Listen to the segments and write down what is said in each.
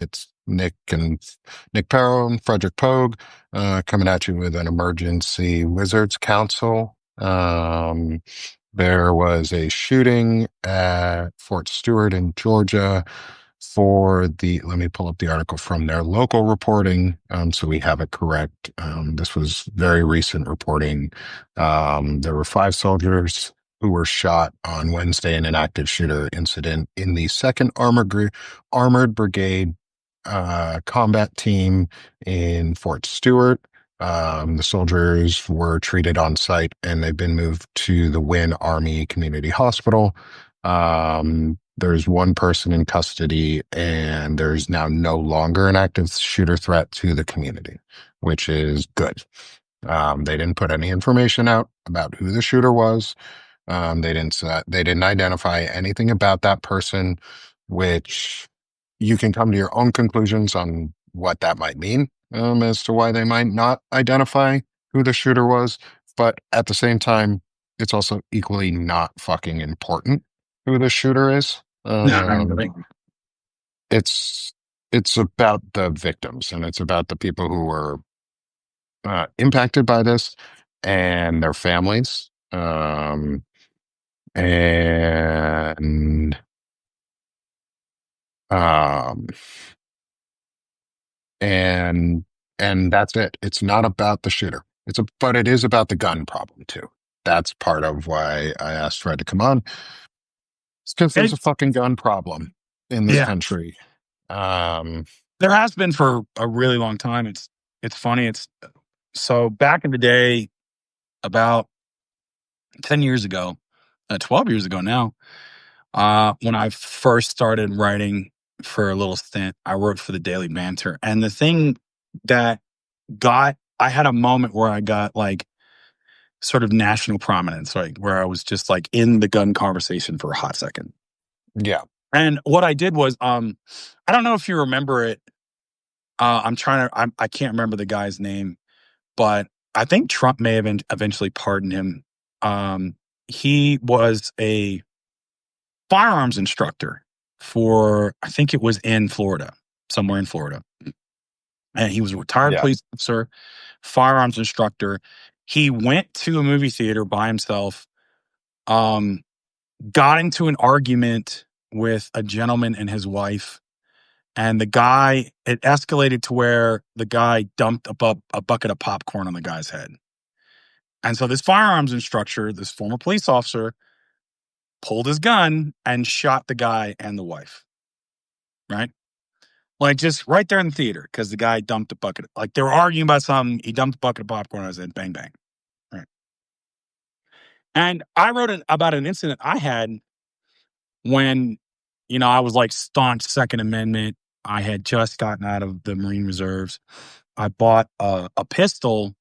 It's Nick Perro and Frederick Pogue coming at you with an emergency Wizards Council. There was a shooting at Fort Stewart in Georgia let me pull up the article from their local reporting so we have it correct. This was very recent reporting. There were 5 soldiers who were shot on Wednesday in an active shooter incident in the 2nd Armored Brigade combat team in Fort Stewart. The soldiers were treated on site and they've been moved to the Wynn Army Community Hospital. There's one person in custody and there's now no longer an active shooter threat to the community, which is good. They didn't put any information out about who the shooter was. They didn't identify anything about that person, which you can come to your own conclusions on what that might mean, as to why they might not identify who the shooter was. But at the same time, it's also equally not fucking important who the shooter is. No, not really. It's it's about the victims and it's about the people who were impacted by this and their families. And um, and and that's it. It's not about the shooter. But it is about the gun problem too. That's part of why I asked Fred to come on. It's because there's a It's, fucking gun problem in this yeah, country. Um, there has been for a really long time. It's funny. It's so back in the day, about 10 years ago, 12 years ago now, when I first started writing for a little stint, I worked for the Daily Banter. And the thing that I had a moment where I got like sort of national prominence, like where I was just like in the gun conversation for a hot second. yeah, And what I did was, I don't know if you remember it. I can't remember the guy's name, but I think Trump may have eventually pardoned him. He was a firearms instructor for, I think it was in Florida, somewhere in Florida. And he was a retired yeah, police officer, firearms instructor. He went to a movie theater by himself, um, got into an argument with a gentleman and his wife. And it escalated to where the guy dumped a bucket of popcorn on the guy's head. And so this firearms instructor, this former police officer, pulled his gun and shot the guy and the wife, right? Like just right there in the theater because the guy dumped a bucket. Like they were arguing about something. He dumped a bucket of popcorn on his head, bang, bang. Right. And I wrote about an incident I had when, I was like staunch Second Amendment. I had just gotten out of the Marine Reserves. I bought a pistol,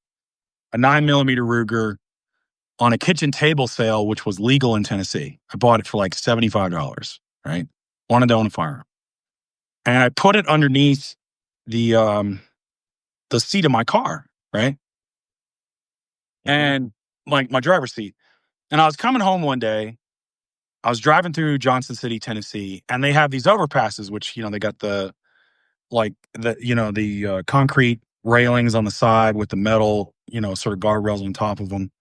a 9mm Ruger, on a kitchen table sale, which was legal in Tennessee. I bought it for like $75, right? Wanted to own a firearm. And I put it underneath the seat of my car, right? And like my driver's seat. And I was coming home one day. I was driving through Johnson City, Tennessee, and they have these overpasses, which, they got the concrete railings on the side with the metal, sort of guardrails on top of them.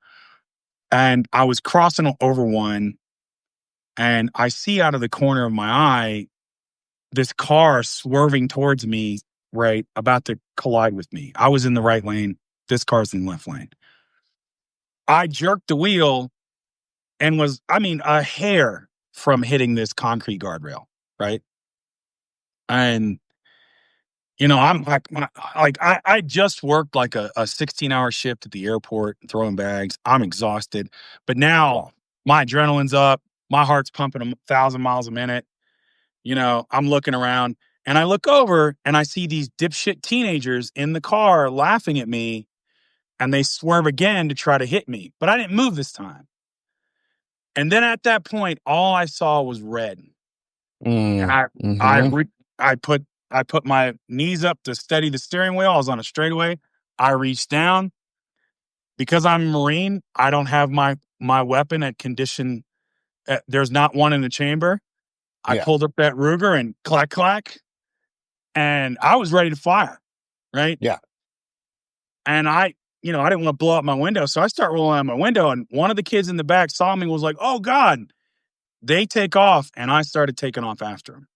And I was crossing over one, and I see out of the corner of my eye this car swerving towards me, right, about to collide with me. I was in the right lane. This car's in the left lane. I jerked the wheel and was, a hair from hitting this concrete guardrail, right? And, I'm I just worked like a 16-hour shift at the airport throwing bags. I'm exhausted. But now my adrenaline's up. My heart's pumping 1,000 miles a minute. I'm looking around and I look over and I see these dipshit teenagers in the car laughing at me, and they swerve again to try to hit me. But I didn't move this time. And then at that point, all I saw was red. And mm-hmm, I put my knees up to steady the steering wheel. I was on a straightaway. I reached down. Because I'm a Marine, I don't have my weapon at condition. There's not one in the chamber. I yeah, pulled up that Ruger and clack, clack. and I was ready to fire, right? Yeah. And I didn't want to blow up my window. So I start rolling out my window, and one of the kids in the back saw me and was like, oh God. They take off, and I started taking off after them.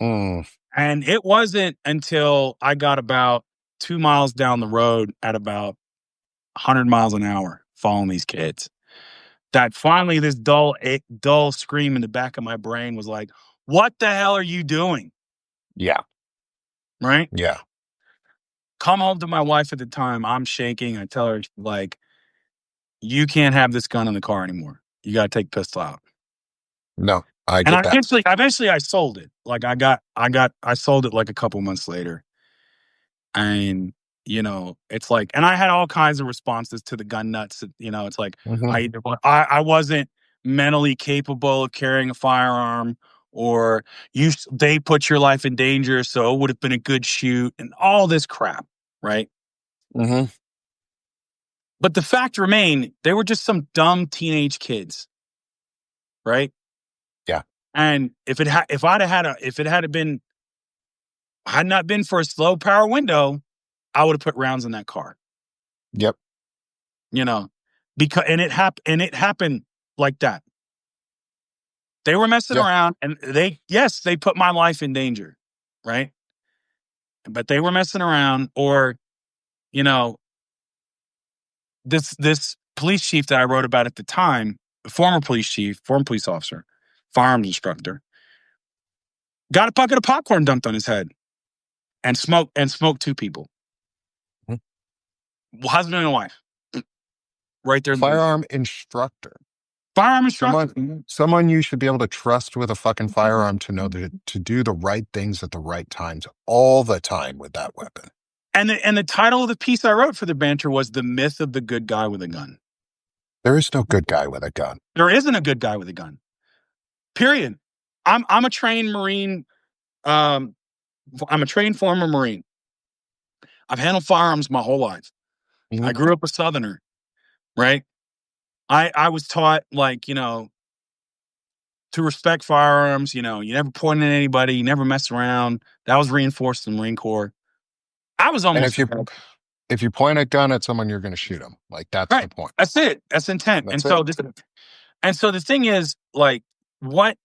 Mm, And it wasn't until I got about 2 miles down the road at about 100 miles an hour following these kids that finally this dull scream in the back of my brain was like, what the hell are you doing? yeah. Right? Yeah. Come home to my wife at the time. I'm shaking. I tell her, like, you can't have this gun in the car anymore. You got to take the pistol out. No, I And get that. eventually I sold it. Like I sold it like a couple months later. And, it's like, and I had all kinds of responses to the gun nuts. It's like Hmm. I wasn't mentally capable of carrying a firearm, or they put your life in danger, so it would have been a good shoot, and all this crap, right? Hmm. But the fact remained, they were just some dumb teenage kids, right? Yeah. And if it had been had not been for a slow power window, I would have put rounds in that car. Yep. You know, because and it happened like that. They were messing Yeah. around, and they put my life in danger, right? But they were messing around, or you know, this police chief that I wrote about at the time, former police chief, former police officer, firearms instructor, got a bucket of popcorn dumped on his head and smoked two people, Mhm. husband and wife, right there in the police. Firearm instructor. Firearm instructor. Someone you should be able to trust with a fucking firearm to know to do the right things at the right times all the time with that weapon. And the title of the piece I wrote for the banter was "The Myth of the Good Guy with a Gun." There is no good guy with a gun. There isn't a good guy with a gun. Period. I'm a trained Marine. Um, I'm a trained former Marine. I've handled firearms my whole life. I Mhm. grew up a Southerner, right? I was taught, like, to respect firearms. You never point at anybody, you never mess around. That was reinforced in the Marine Corps. I was And almost if you point a gun at someone, you're going to shoot them. Like that's the right. point. That's it. That's intent. That's it. And so the thing is, like, what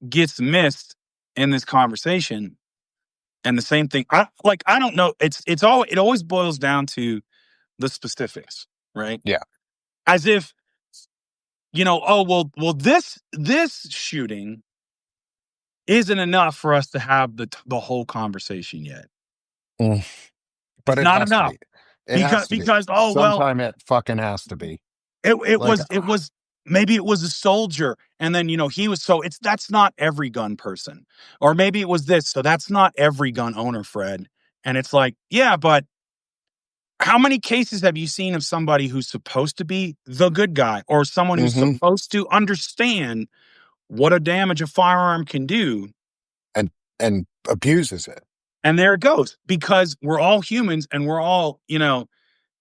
gets missed in this conversation, and the same thing. I don't know. It always boils down to the specifics, right? Yeah. As if, oh, well, this shooting isn't enough for us to have the whole conversation yet. Mm. But It's it not has to enough be. It because has to be. because oh well, Sometime it fucking has to be. it Like, was it was maybe it was a soldier, and then he was, so it's that's not every gun person, or maybe it was this, so that's not every gun owner, Fred. And it's like, yeah, but how many cases have you seen of somebody who's supposed to be the good guy, or someone who's hmm supposed to understand what a damage a firearm can do? and and abuses it. And there it goes, because we're all humans, and we're all,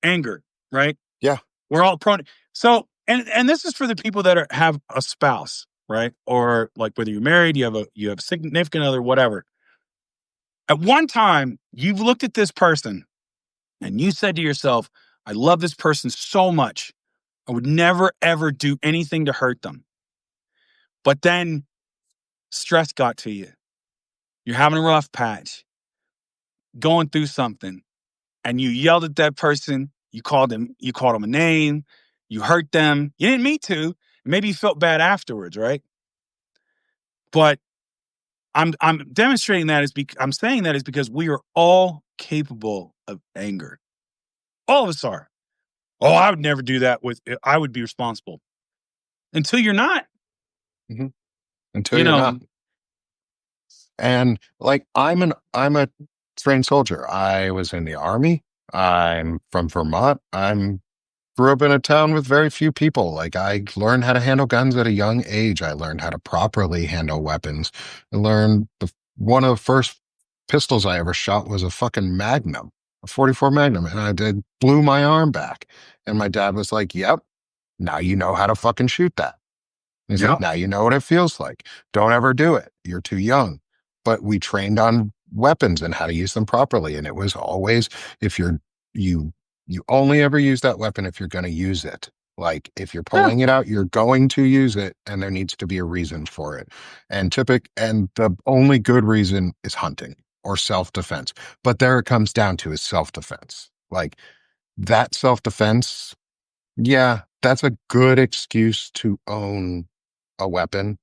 angered, right? Yeah. We're all prone. So, and this is for the people that have a spouse, right? Or, like, whether you're married, you have a significant other, whatever. At one time, you've looked at this person and you said to yourself, I love this person so much. I would never, ever do anything to hurt them. But then stress got to you. You're having a rough patch, going through something, and you yelled at that person. You called them a name. You hurt them. You didn't mean to. Maybe you felt bad afterwards, right? But I'm demonstrating that I'm saying that is because we are all capable of anger. All of us are. Oh, I would never do that I would be responsible. Until you're not, hmm Until you you're know. not. And like I'm a trained soldier. I was in the army. I'm from Vermont. I'm grew up in a town with very few people. Like I learned how to handle guns at a young age. I learned how to properly handle weapons. I learned one of the first pistols I ever shot was a fucking Magnum, a 44 Magnum, and I did blew my arm back. And my dad was like, "Yep, now you know how to fucking shoot that." He's like, Yep. "Now you know what it feels like. Don't ever do it. You're too young." But we trained on weapons and how to use them properly. And it was always, if you, you only ever use that weapon if you're going to use it. Like if you're Yeah. pulling it out, you're going to use it and there needs to be a reason for it. And the only good reason is hunting or self-defense. But there it comes down to is self-defense. Like that self-defense, yeah, that's a good excuse to own a weapon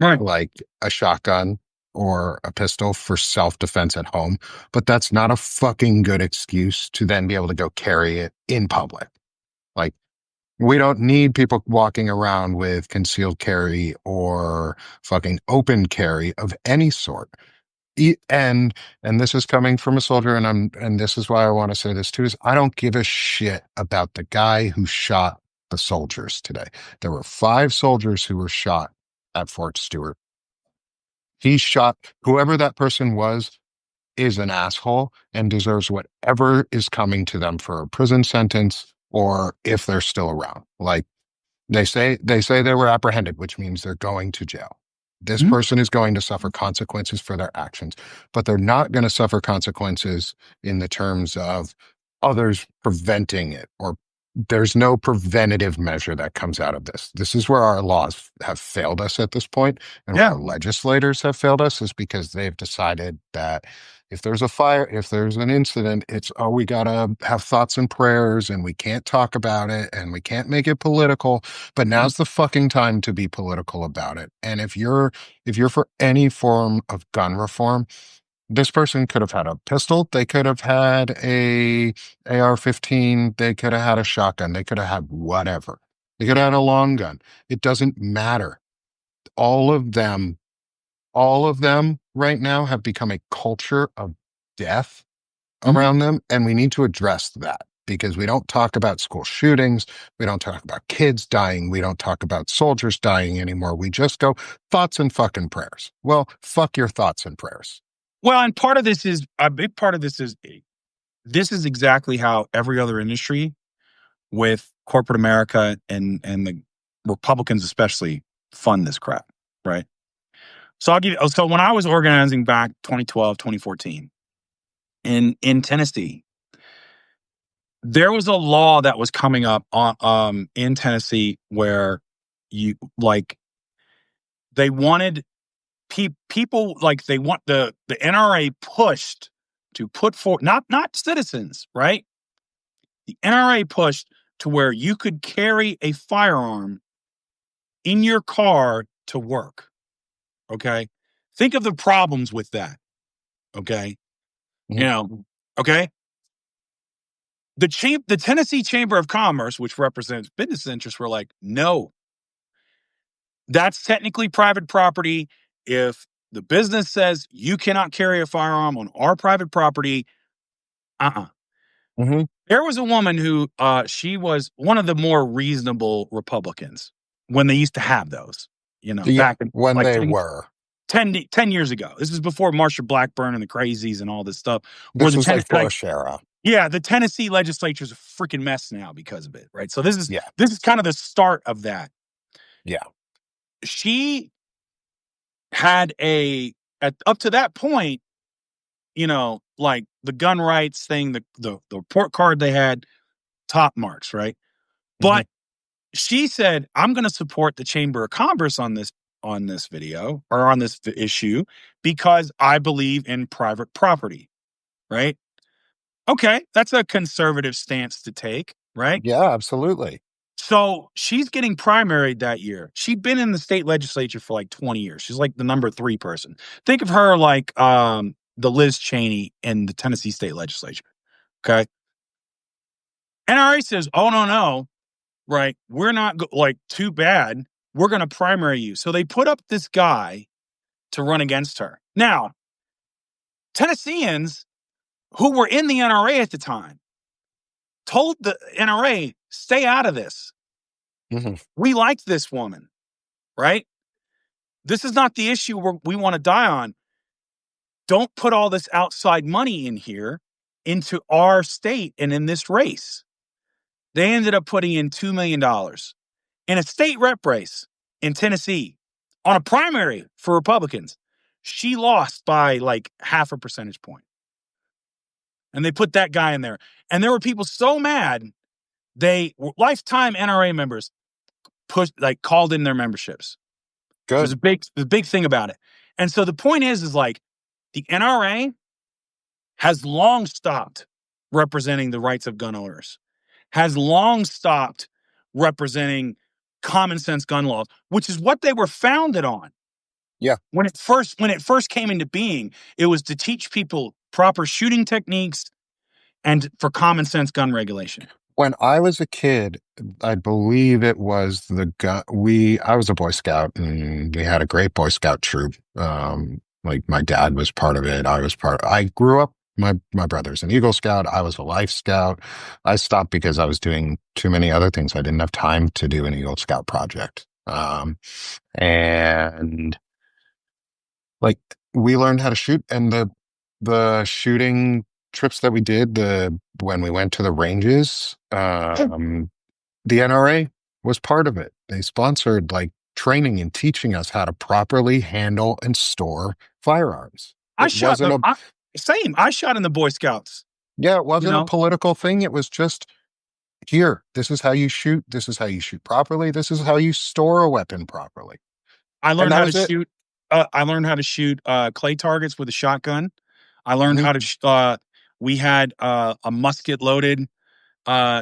Right. like a shotgun or a pistol for self-defense at home, but that's not a fucking good excuse to then be able to go carry it in public. Like, we don't need people walking around with concealed carry or fucking open carry of any sort. E- And and this is coming from a soldier, and this is why I want to say this too, is I don't give a shit about the guy who shot the soldiers today. There were 5 soldiers who were shot at Fort Stewart. He shot whoever that person was is an asshole and deserves whatever is coming to them for a prison sentence or if they're still around. Like they say they were apprehended, which means they're going to jail. This Mhm. person is going to suffer consequences for their actions, but they're not going to suffer consequences in the terms of others preventing it, or there's no preventative measure that comes out of this. This is where our laws have failed us at this point, and where Yeah. our legislators have failed us is because they've decided that if there's a fire, if there's an incident, it's, oh, we gotta have thoughts and prayers and we can't talk about it and we can't make it political. But Mhm. now's the fucking time to be political about it. And if you're for any form of gun reform, this person could have had a pistol, they could have had a AR-15, they could have had a shotgun, they could have had whatever. They could have had a long gun. It doesn't matter. All of them, all of them right now have become a culture of death Mhm. around them. And we need to address that because we don't talk about school shootings. We don't talk about kids dying. We don't talk about soldiers dying anymore. We just go thoughts and fucking prayers. Well, fuck your thoughts and prayers. Well, and part of this is a big part of this is exactly how every other industry with corporate America and the Republicans especially fund this crap, right? So I'll give you, so when I was organizing back 2012, 2014 in Tennessee, there was a law that was coming up on in Tennessee where you like they wanted people like they want the NRA pushed to put forth not citizens, right? The NRA pushed to where you could carry a firearm in your car to work. Okay. Think of the problems with that. Okay. You Mhm, know, okay. The Tennessee Chamber of Commerce, which represents business interests, were like, no, that's technically private property. If the business says you cannot carry a firearm on our private property, uh-uh. mhm. There was a woman who she was one of the more reasonable Republicans when they used to have those, Yeah, back in when like they were. 10 years ago. This is before Marsha Blackburn and the crazies and all this stuff. Where This was like Like, Bush era. yeah, the Tennessee legislature is a freaking mess now because of it, right? So this is Yeah, this is kind of the start of that. yeah. She had up to that point, like the gun rights thing, the report card they had, top marks, right? Mhm, But she said, "I'm going to support the Chamber of Commerce on this video or on this issue because I believe in private property." Right? Okay, that's a conservative stance to take, right? yeah, absolutely. So she's getting primaried that year. She'd been in the state legislature for like 20 years. She's like the number 3 person. Think of her like the Liz Cheney in the Tennessee state legislature. Okay. NRA says, "Oh, no, no, right? We're not like too bad. We're going to primary you." So they put up this guy to run against her. Now, Tennesseans who were in the NRA at the time told the NRA, "Stay out of this. Mhm, We like this woman, right? This is not the issue we want to die on. Don't put all this outside money in here into our state and in this race." They ended up putting in $2 million in a state rep race in Tennessee on a primary for Republicans. She lost by like half a percentage point. And they put that guy in there. And there were people so mad, they lifetime NRA members called in their memberships. It was Good. a big thing about it. And so the point is like the NRA has long stopped representing the rights of gun owners, has long stopped representing common sense gun laws, which is what they were founded on. Yeah. When it first came into being, it was to teach people proper shooting techniques and for common sense gun regulation. When I was a kid, I believe it was the gun. I was a Boy Scout, and we had a great Boy Scout troop. Like my dad was part of it. I grew up, my brother's an Eagle Scout. I was a Life Scout. I stopped because I was doing too many other things. I didn't have time to do an Eagle Scout project. And like we learned how to shoot, and the shooting trips that we did, the when we went to the ranges, the NRA was part of it. They sponsored like training and teaching us how to properly handle and store firearms. I It shot wasn't the a I, Same. I shot in the Boy Scouts. Yeah, it You wasn't a know, political thing. It was just here. This is how you shoot. This is how you shoot properly. This is how you store a weapon properly. I And learned that how to was it. shoot. I learned how to shoot clay targets with a shotgun. I learned Mhm. how to. We had a musket loaded,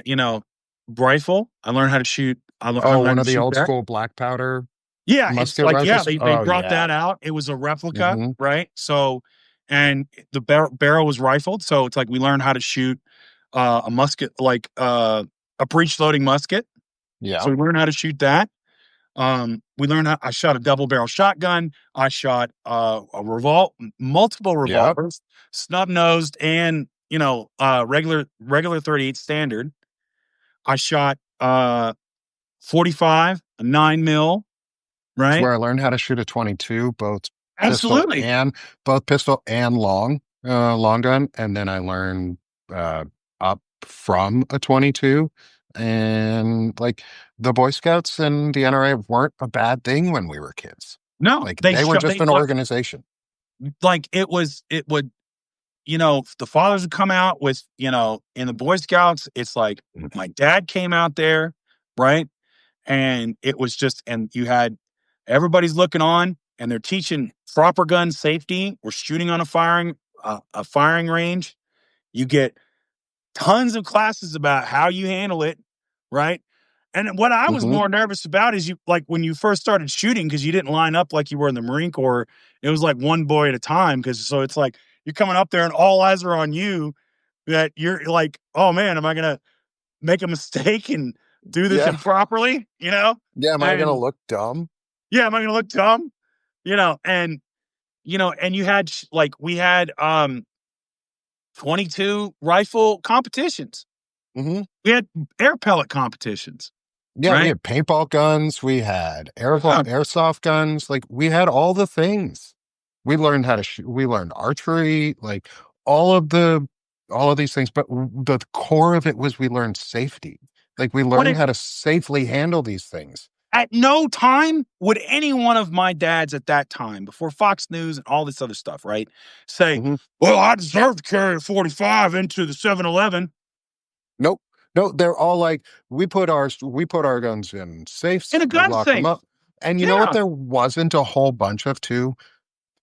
you know, rifle. I learned how to shoot. I Oh, learned how one to of the shoot old that. school black powder Yeah, it's musket like yeah, rifles. they Oh brought yeah. that out. It was a replica, Hmm. right? So, and the barrel was rifled. So it's like we learned how to shoot a musket, like a breech loading musket. Yeah. So we learned how to shoot that. We learned how I shot a double barrel shotgun. I shot multiple Yeah. revolvers, snub nosed, and regular 38 standard. I shot 45, a 9 mil, It's right? where I learned how to shoot a 22, pistol Absolutely. and both pistol and long gun. And then I learned uh, up from a 22. And like the Boy Scouts and the NRA weren't a bad thing when we were kids. No, Like they were just they an organization. like it would, the fathers would come out with, in the Boy Scouts, it's like my dad came out there, right? And it was just, and you had everybody's looking on and they're teaching proper gun safety. We're shooting on a firing range. You get tons of classes about how you handle it, right? And what I was Hmm. more nervous about is you like when you first started shooting because you didn't line up like you were in the Marine Corps. It was like one boy at a time because so it's like you're coming up there and all eyes are on you. That you're like, oh man, am I gonna make a mistake and do this Yeah. improperly? Yeah. Am I going to And look dumb? yeah, am I gonna look dumb? And you had like we had 22 rifle competitions. Hmm. We had air pellet competitions, Yeah. We right? had paintball guns. We had Yeah. airsoft guns. Like we had all the things. We learned how to shoot. We learned archery, like all of the, all of these things. But the core of it was we learned safety. Like we What learned it how to safely handle these things. At no time would any one of my dads at that time, before Fox News and all this other stuff, right, say, Hmm. "Well, I deserve to carry a 45 into the 7-Eleven Nope. No, they're all like, we put our guns in safes. in a We gun lock them safe." up. And you know what? Yeah. There wasn't a whole bunch of too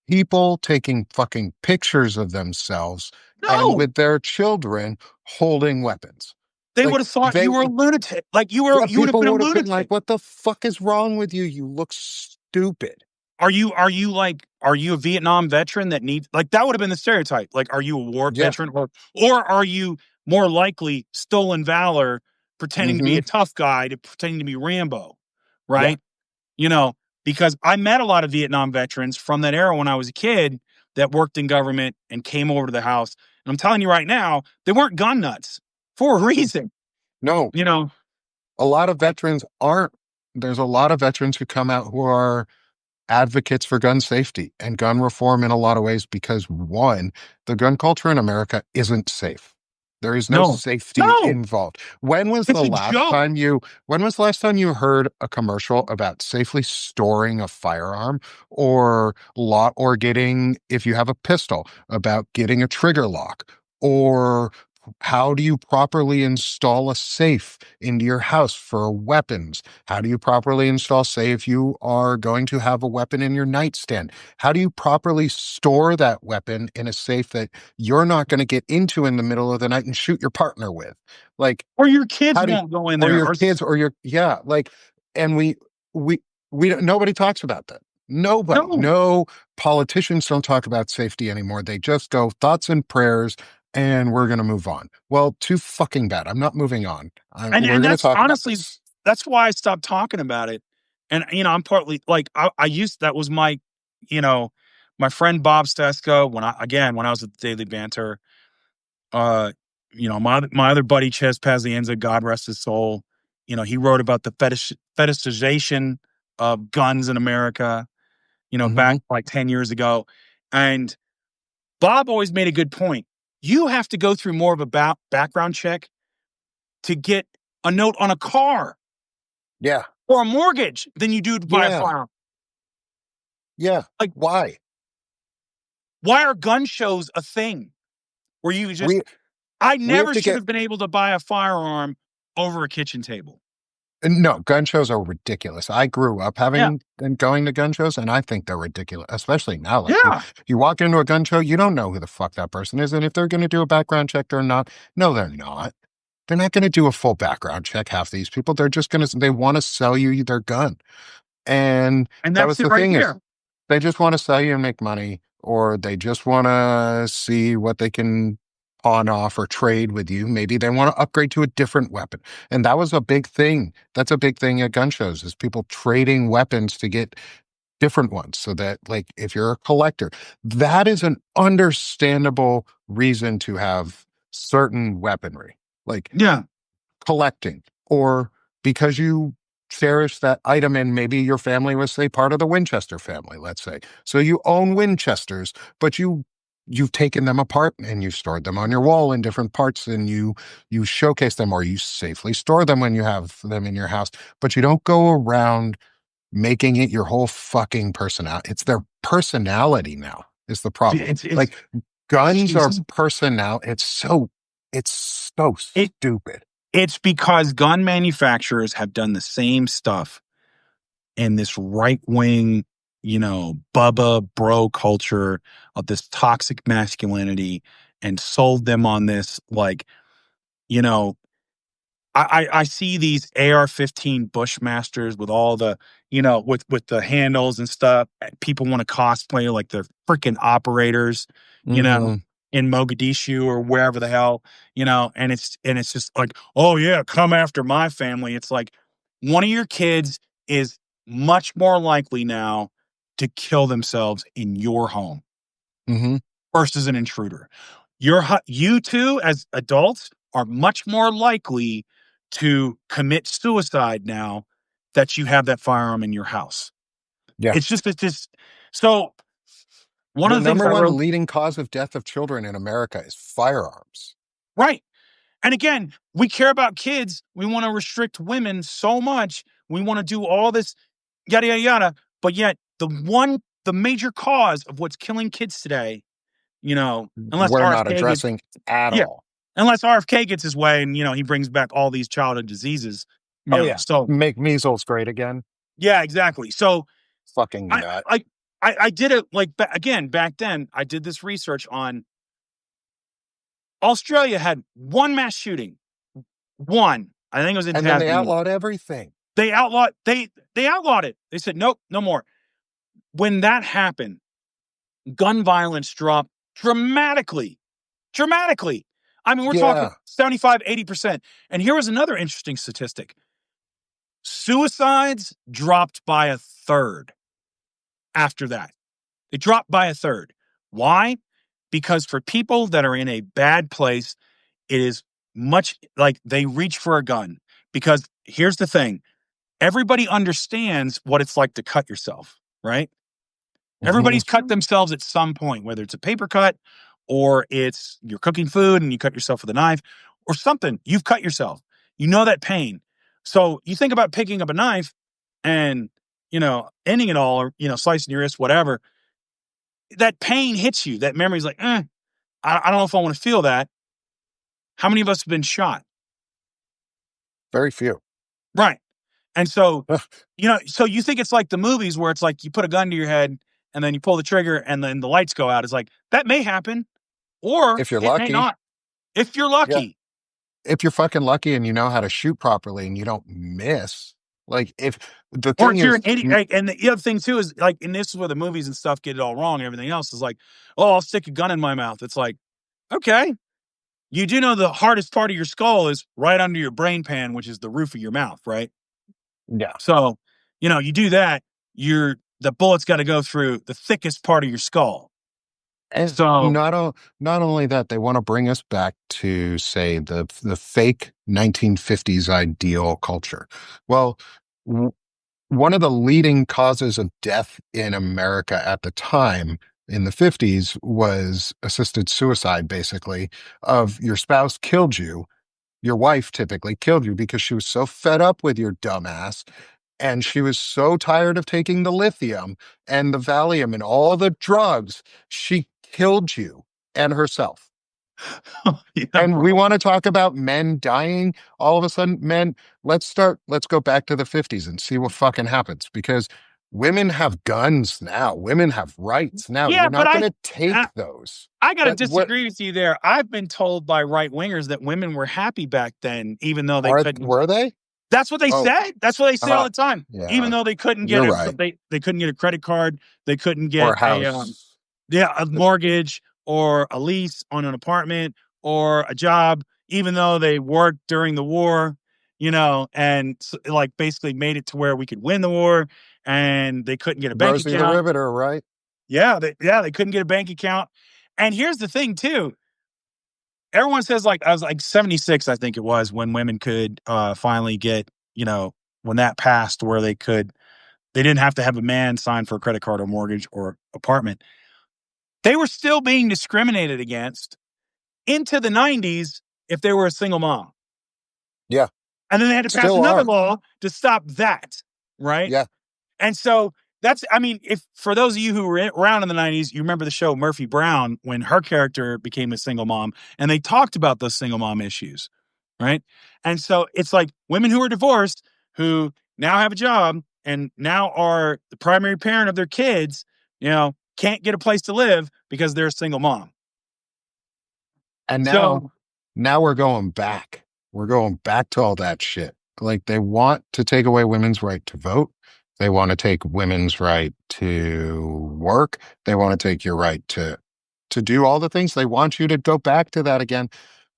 people taking fucking pictures of themselves and No. with their children holding weapons. They Like would have thought they you were a lunatic. Like Yeah, you would have people been a would have been like, lunatic. "What the fuck is wrong with you? You look stupid." Are you a Vietnam veteran that needs, like, that would have been the stereotype. Like, are you a war Yeah. veteran, or are you more likely stolen valor pretending to be Hmm. a tough guy to pretending to be Rambo, Yeah. right? You know, because I met a lot of Vietnam veterans from that era when I was a kid that worked in government and came over to the house. And I'm telling you right now, they weren't gun nuts for a reason, No, you know. a lot of veterans aren't. There's a lot of veterans who come out who are advocates for gun safety and gun reform in a lot of ways because one, the gun culture in America isn't safe. There is no No, safety no, involved. it's a joke. When was the last time you heard a commercial about safely storing a firearm or getting, if you have a pistol, about getting a trigger lock, or how do you properly install a safe into your house for weapons? How do you properly install, say, if you are going to have a weapon in your nightstand? How do you properly store that weapon in a safe that you're not going to get into in the middle of the night and shoot your partner with? Like, Or your kids how do you, won't go in or there. your kids, or your, yeah, like, and we, nobody talks about that. Nobody, No. no politicians don't talk about safety anymore. They just go thoughts and prayers and we're going to move on. Well, too fucking bad. I'm not moving on. We're And going to that's talk about honestly, this. that's why I stopped talking about it. And I'm partly like I used that was my, you know, my friend Bob Stesko when I was at the Daily Banter. Uh, my other buddy Ches Pazienza, God rest his soul. He wrote about the fetishization of guns in America. Back Hmm. like 10 years ago, and Bob always made a good point. You have to go through more of a background check to get a note on a car Yeah. or a mortgage than you do to buy a Yeah. firearm. Yeah. Like, Why? why are gun shows a thing where you just, We I we have never to should get have been able to buy a firearm over a kitchen table. no, gun shows are ridiculous. I grew up Yeah. having and going to gun shows, and I think they're ridiculous, especially now. Like Yeah. you walk into a gun show, you don't know who the fuck that person is, and if they're going to do a background check or not. No, they're not. They're not going to do a full background check. Half these people, they're just going to. They want to sell you their gun. And And that that's was it the right thing is there. they just want to sell you and make money, or they just want to see what they can pawn off or trade with you. Maybe they want to upgrade to a different weapon. And that was a big thing. That's a big thing at gun shows is people trading weapons to get different ones. So that like if you're a collector, that is an understandable reason to have certain weaponry. Like Yeah. collecting, or because you cherish that item and maybe your family was, say, part of the Winchester family, let's say. So you own Winchesters, but you've taken them apart and you've stored them on your wall in different parts, and you showcase them, or you safely store them when you have them in your house, but you don't go around making it your whole fucking personality. It's their personality now is the problem. It's Like guns are Jesus. personnel. It's so It stupid. it's because gun manufacturers have done the same stuff in this right wing, Bubba bro culture of this toxic masculinity and sold them on this like, you know, I see these AR-15 Bushmasters with all the, with the handles and stuff. People want to cosplay like the freaking operators, you know, Hmm. in Mogadishu or wherever the hell, and it's just like, oh yeah, come after my family. It's like one of your kids is much more likely now to kill themselves in your home Hmm. versus an intruder. You two as adults are much more likely to commit suicide now that you have that firearm in your house. Yeah. It's just so one of The the things number I one wrote, leading cause of death of children in America is firearms. right. And again, we care about kids. We want to restrict women so much. We want to do all this yada yada yada. But yet the major cause of what's killing kids today, unless We're not RFK gets addressing at yeah, all. unless RFK gets his way and he brings back all these childhood diseases, Oh yeah. So Make measles great again. yeah, exactly. So Fucking I nut. I I did it like again back then. I did this research on Australia had one mass shooting, one. I think it was in And then they Tasmania. outlawed everything. They outlawed it. They said nope, no more. When that happened, gun violence dropped dramatically. Dramatically. I mean, we're talking Yeah. 75, 80%. And here was another interesting statistic. Suicides dropped by a third after that. They dropped by a third. Why? Because for people that are in a bad place, it is much like they reach for a gun. Because here's the thing, everybody understands what it's like to cut yourself, right? Hmm. Everybody's cut themselves at some point, whether it's a paper cut or it's you're cooking food and you cut yourself with a knife, or something. You've cut yourself. You know that pain. So you think about picking up a knife and, ending it all, or, slicing your wrist, whatever. That pain hits you. That memory's like, I don't know if I want to feel that. How many of us have been shot? Very few. Right. And so, so you think it's like the movies where it's like you put a gun to your head and then you pull the trigger and then the lights go out. It's like that may happen or If you're it may lucky. not. If you're Yeah. lucky. If you're fucking lucky and you know how to shoot properly and you don't miss, like if the Or thing if you're is, an idiot. Like, and the other thing too is like, and this is where the movies and stuff get it all wrong and everything else is like, oh, I'll stick a gun in my mouth. It's like, okay. You do know the hardest part of your skull is right under your brain pan, which is the roof of your mouth, right? yeah. So, you do that, the bullet's got to go through the thickest part of your skull. And So, not only that, they want to bring us back to say the fake 1950s ideal culture. Well, w- one of the leading causes of death in America at the time in the 50s was assisted suicide, basically, of your spouse killed you. Your wife typically killed you because she was so fed up with your dumbass and she was so tired of taking the lithium and the Valium and all the drugs, she killed you and herself. yeah, And we bro. want to talk about men dying. All of a sudden, men, let's go back to the 50s and see what fucking happens because women have guns now. Women have rights now. Yeah, You're but not going I, to I, take those. I got to But what disagree with you there. I've been told by right wingers that women were happy back then, even though they couldn't. were they? That's what they Oh, said. That's what they say all the time. Even yeah, though they couldn't get you're right. they couldn't get a credit card, they couldn't Or get house. a mortgage or a lease on an apartment or a job, even though they worked during the war, and like basically made it to where we could win the war, and they couldn't get a bank Rosie the account. Riveter, right? They couldn't get a bank account. And here's the thing too. Everyone says like I was like 76, I think it was, when women could finally get, when that passed where they didn't have to have a man sign for a credit card or mortgage or apartment. They were still being discriminated against into the 90s if they were a single mom. Yeah, And then they had to pass still another are. law to stop that, right? Yeah. And so I mean, if for those of you who were around in the 90s, you remember the show Murphy Brown when her character became a single mom and they talked about those single mom issues, right? And so it's like women who are divorced who now have a job and now are the primary parent of their kids, can't get a place to live because they're a single mom. And So now we're going back. We're going back to all that shit. Like they want to take away women's right to vote. They want to take women's right to work. They want to take your right to do all the things. They want you to go back to that again.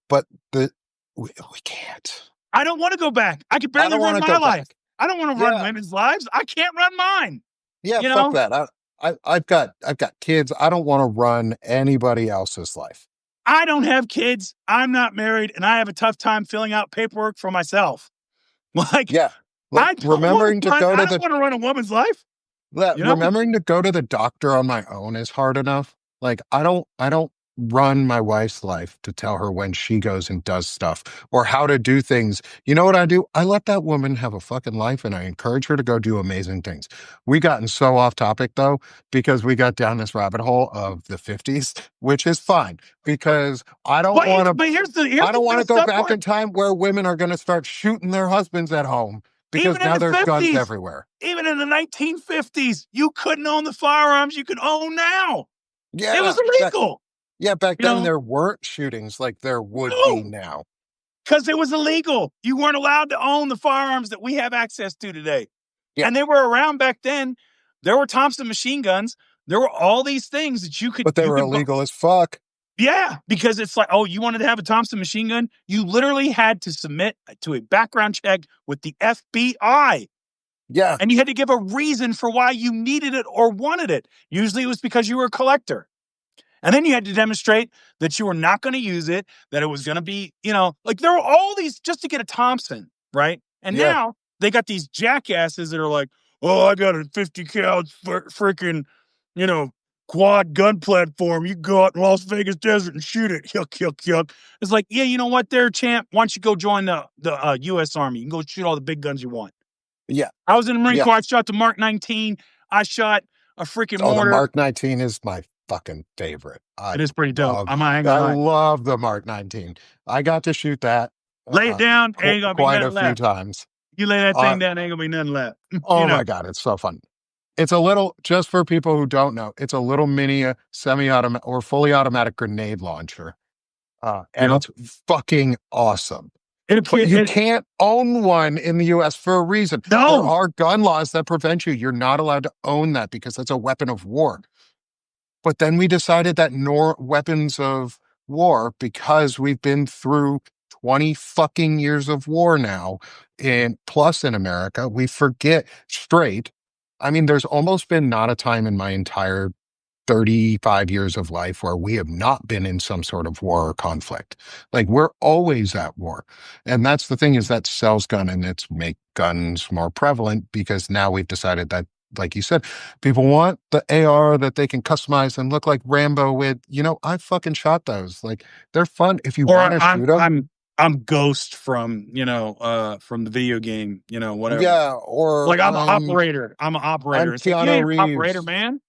But we can't. I don't want to go back. I could I barely don't want run to my go life. back. I don't want to run Yeah. women's lives. I can't run mine. Yeah, You fuck know, that. I've got kids. I don't want to run anybody else's life. I don't have kids. I'm not married, and I have a tough time filling out paperwork for myself. Like, Yeah. Like I don't want to run a woman's life, you know? remembering to go to the doctor on my own is hard enough. Like I don't run my wife's life to tell her when she goes and does stuff or how to do things. You know what I do? I let that woman have a fucking life and I encourage her to go do amazing things. We gotten so off topic though because we got down this rabbit hole of the 50s, which is fine because But here's I the don't want to messed go up back part. in time where women are going to start shooting their husbands at home because Even in now the there's guns 50s, everywhere. even in the 1950s, you couldn't own the firearms you can own now. It was Yeah, illegal, back you then know? there weren't shootings like there would be No, now. because it was illegal. You weren't allowed to own the firearms that we have access to today. Yeah, And they were around back then. There were Thompson machine guns. There were all these things that but they you were could illegal as fuck. yeah, because it's like, oh, you wanted to have a Thompson machine gun? You literally had to submit to a background check with the FBI. Yeah, And you had to give a reason for why you needed it or wanted it. Usually it was because you were a collector. And then you had to demonstrate that you were not going to use it, that it was going to be, like there were all these just to get a Thompson, right? And yeah, now they got these jackasses that are like, oh, I got a 50 cal freaking, you know, quad gun platform. You go out in Las Vegas desert and shoot it. Yuck, yuck, yuck. It's like, yeah, you know what, there, champ. Why don't you go join the U.S. Army? You can go shoot all the big guns you want. Yeah. I was in the Marine Yeah. Corps. I shot the Mark 19. I shot a freaking Oh, the mortar. Mark 19 is my fucking favorite. It is pretty dope. I'm not ain't I gonna lie. love the Mark 19. I got to shoot that Lay it down, ain't gonna be quite a nothing few left. times. You lay that Uh, thing down, ain't gonna be nothing left. you oh know, my God, it's so fun. It's a little, just for people who don't know, it's a little mini semi-automatic or fully automatic grenade launcher. you And know. it's fucking awesome. It, But you it, can't own one in the US for a reason. There no, are gun laws that prevent you. You're not allowed to own that because that's a weapon of war. But then we decided that nor weapons of war, because we've been through 20 fucking years of war now, in plus in America, we forget straight. I mean, there's almost been not a time in my entire 35 years of life where we have not been in some sort of war or conflict. Like we're always at war. And that's the thing, is that sells gun and it's make guns more prevalent because now we've decided that, like you said, people want the AR that they can customize and look like Rambo with. I fucking shot those. Like they're fun if you want or to I'm shoot them. I'm I'm Ghost from from the video game, whatever. Yeah, or Like I'm an operator. I'm an I'm operator. It's like you Keanu ain't an operator, Reeves. man.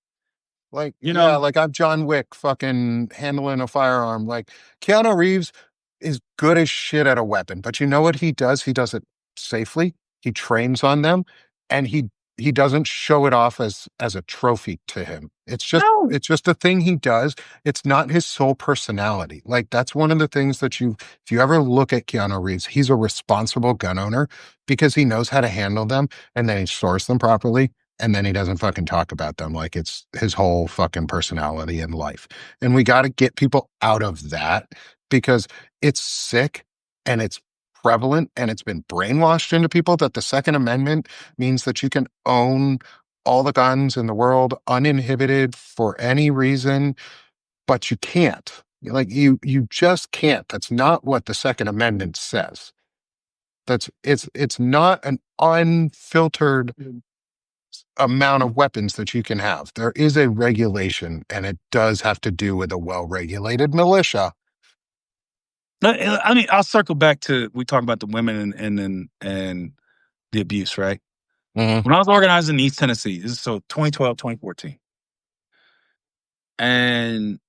Like, You yeah, know, like I'm John Wick fucking handling a firearm. Like Keanu Reeves is good as shit at a weapon, but you know what he does? He does it safely. He trains on them and he doesn't show it off as a trophy to him. no, It's just a thing he does. It's not his sole personality. Like that's one of the things that if you ever look at Keanu Reeves, he's a responsible gun owner because he knows how to handle them and then he stores them properly and then he doesn't fucking talk about them like it's his whole fucking personality in life. And we got to get people out of that because it's sick and it's prevalent and it's been brainwashed into people that the Second Amendment means that you can own all the guns in the world uninhibited for any reason, but you can't. Like you just can't. That's not what the Second Amendment says. It's not an unfiltered amount of weapons that you can have. There is a regulation, and it does have to do with a well-regulated militia. I mean, I'll circle back to we talk about the women and the abuse, right? Mhm. When I was organizing in East Tennessee, this is so 2012, 2014, and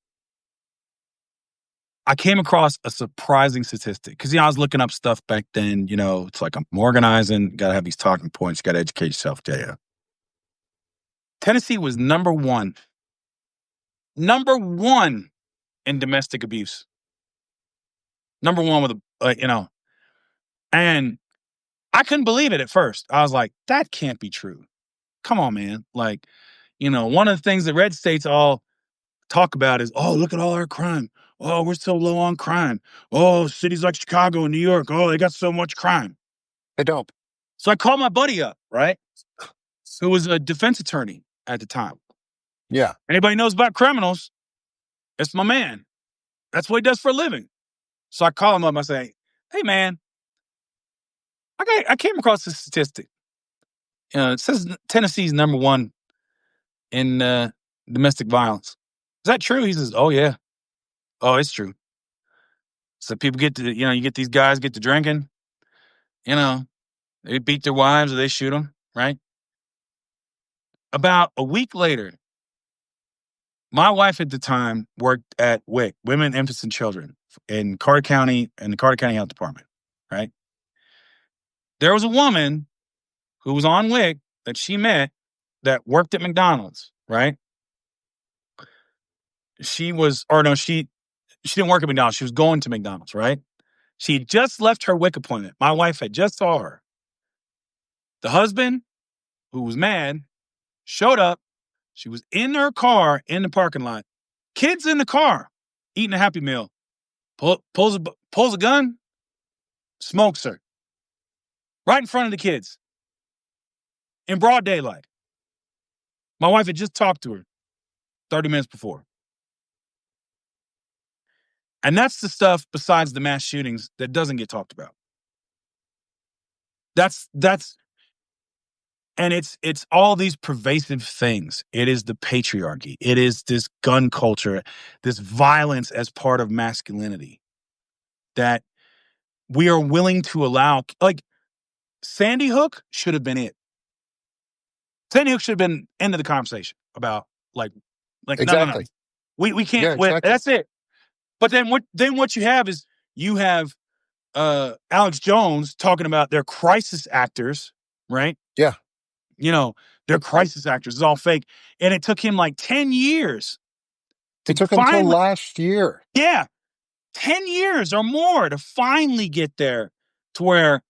I came across a surprising statistic because I was looking up stuff back then. It's like I'm organizing, got to have these talking points, got to educate yourself. Yeah, Tennessee was number one in domestic abuse, number one with and I couldn't believe it at first. I was like, that can't be true. Come on, man. Like, one of the things that red states all talk about is, oh, look at all our crime. Oh, we're so low on crime. Oh, cities like Chicago and New York, oh, they got so much crime. I don't. So I called my buddy up, right? Who was a defense attorney at the time. Yeah. Anybody knows about criminals? It's my man. That's what he does for a living. So I call him up. I say, hey, man, I came across this statistic. It says Tennessee's number one in domestic violence. Is that true? He says, oh, yeah. Oh, it's true. So people get to, you get these guys get to drinking, you know, they beat their wives or they shoot them, right? About a week later, my wife at the time worked at WIC, Women, Infants, and Children in Carter County and the Carter County Health Department, right? There was a woman who was on WIC that she met that worked at McDonald's, right? She was, or no, she didn't work at McDonald's. She was going to McDonald's, right? She had just left her WIC appointment. My wife had just saw her. The husband, who was mad, showed up. She was in her car in the parking lot. Kids in the car eating a Happy Meal. Pulls a gun, smokes her right in front of the kids in broad daylight. My wife had just talked to her 30 minutes before. And that's the stuff besides the mass shootings that doesn't get talked about. That's And it's all these pervasive things. It is the patriarchy. It is this gun culture, this violence as part of masculinity that we are willing to allow. Like Sandy Hook should have been it. Sandy Hook should have been end of the conversation about like no, no, no. Exactly. We can't. Yeah, exactly. That's it. But then what you have is you have Alex Jones talking about their crisis actors, right? Yeah. You know, they're crisis actors. It's all fake. And it took him like 10 years It to took him till finally, last year. yeah, 10 years or more to finally get there to where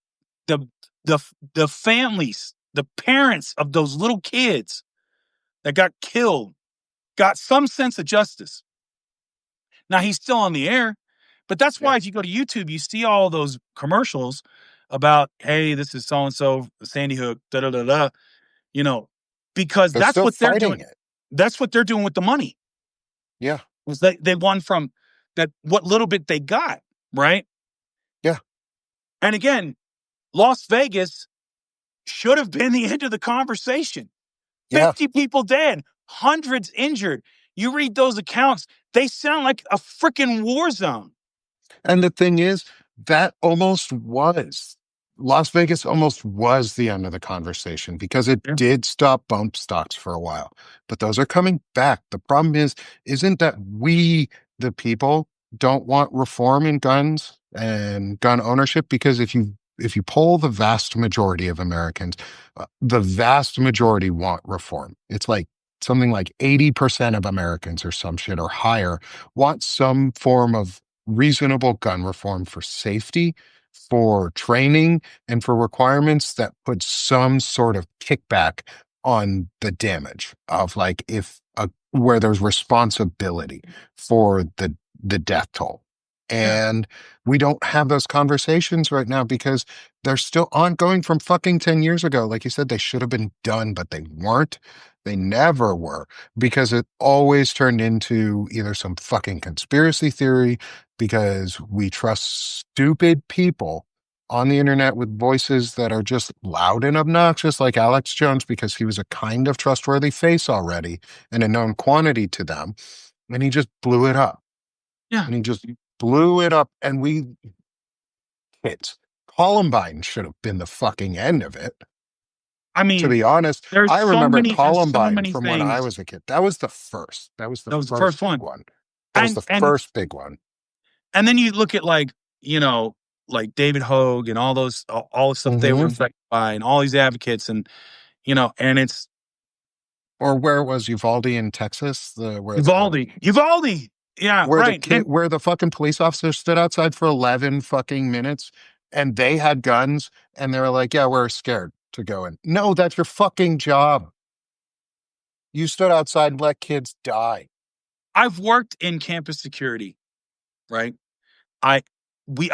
the the the families, the parents of those little kids that got killed got some sense of justice. Now he's still on the air, but that's Yeah. why if you go to YouTube, you see all those commercials about, hey, this is so and so, Sandy Hook, da da da da, you know, because They're that's still what they're fighting doing. it. That's what they're doing with the money. Yeah. Was they won from that what little bit they got, right? Yeah. And again, Las Vegas should have been the end of the conversation. Yeah. 50 people dead, hundreds injured. You read those accounts, they sound like a freaking war zone. And the thing is, that almost was. Las Vegas almost was the end of the conversation because it Yeah. did stop bump stocks for a while. But those are coming back. The problem is, isn't that we, the people, don't want reform in guns and gun ownership? Because if you poll the vast majority of Americans, the vast majority want reform. It's like something like 80% of Americans or some shit or higher want some form of reasonable gun reform for safety, for training, and for requirements that put some sort of kickback on the damage of like if where there's responsibility for the death toll. Yeah. And we don't have those conversations right now because they're still ongoing from fucking 10 years ago. Like you said, they should have been done, but they weren't. They never were because it always turned into either some fucking conspiracy theory because we trust stupid people on the internet with voices that are just loud and obnoxious, like Alex Jones, because he was a kind of trustworthy face already and a known quantity to them. And he just blew it up. Yeah. And he just blew it up. And we hit. Columbine should have been the fucking end of it. I To mean, be honest, I remember there's so Columbine many from when I things. was a kid. That was the first. That was the That was the first first big one. one. That was And the first big one. then you look at like, like David Hogue and all the stuff they were Hmm. affected by and all these advocates and and it's Or where it was Uvalde in Texas, the Uvalde. Yeah, where the right. kid where the fucking police officer stood outside for 11 fucking minutes and they had guns and they were like, yeah, we're scared to go in. No, that's your fucking job. You stood outside and let kids die. I've worked in campus security, right? I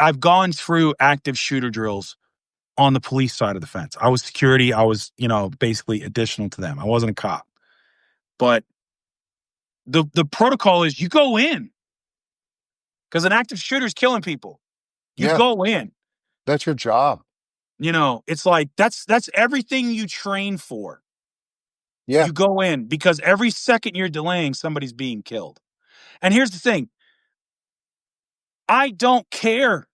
I've gone through active shooter drills on the police side of the fence. I was security. I was, basically additional to them. I wasn't a cop. But the protocol is you go in because an active shooter is killing people. You Yeah, go in. that's your job. It's like that's everything you train for. Yeah. You go in because every second you're delaying, somebody's being killed. And here's the thing: I don't care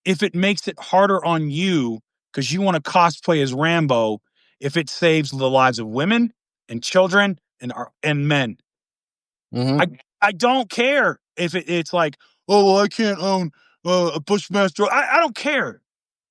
if it makes it harder on you because you want to cosplay as Rambo if it saves the lives of women and children and men. Hmm. I don't care if it's like, oh well, I can't own a Bushmaster. I don't care.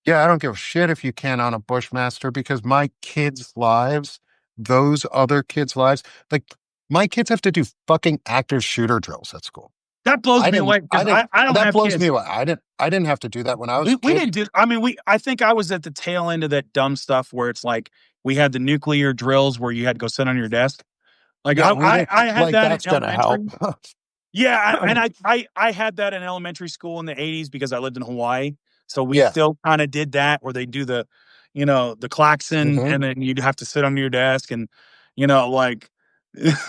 Yeah, I don't give a shit if you can on a Bushmaster because my kids' lives, those other kids' lives, like my kids have to do fucking active shooter drills at school. That blows me away because I don't That have blows me kids. away. I didn't have to do that when I was a We kid. didn't do. I mean, I think I was at the tail end of that dumb stuff where it's like we had the nuclear drills where you had to go sit on your desk. Like Yeah, we didn't I had like that in that's gonna help. elementary. Yeah, and I had that in elementary school in the 80s because I lived in Hawaii. So we Yeah. still kind of did that where they do the klaxon Hmm. and then you'd have to sit on your desk and like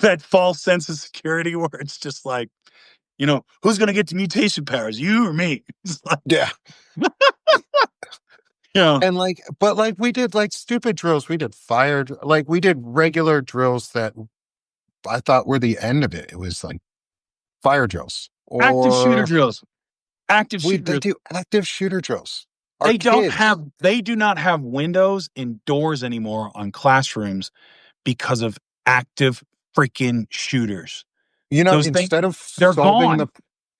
that false sense of security where it's just like, who's going to get the mutation powers, you or me? It's like, Yeah. Yeah. And like, but like we did like stupid drills. We did like we did regular drills that I thought were the end of it. It was like fire drills, Active shooter or drills. Active we shooter they drills. do active shooter drills. Our They don't kids, have they do not have windows and doors anymore on classrooms because of active freaking shooters. you know, Those things, they're gone.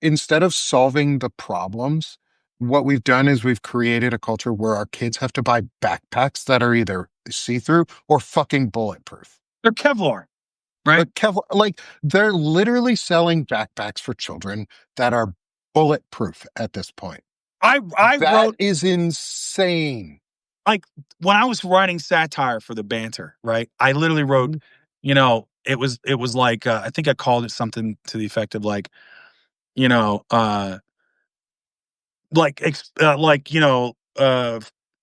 instead of solving the problems, what we've done is we've created a culture where our kids have to buy backpacks that are either see-through or fucking bulletproof. They're Kevlar, right? Like they're literally selling backpacks for children that are bulletproof at this point. I That wrote is insane. like when I was writing satire for the banter, right? I literally wrote, it was like I think I called it something to the effect of like, you know, like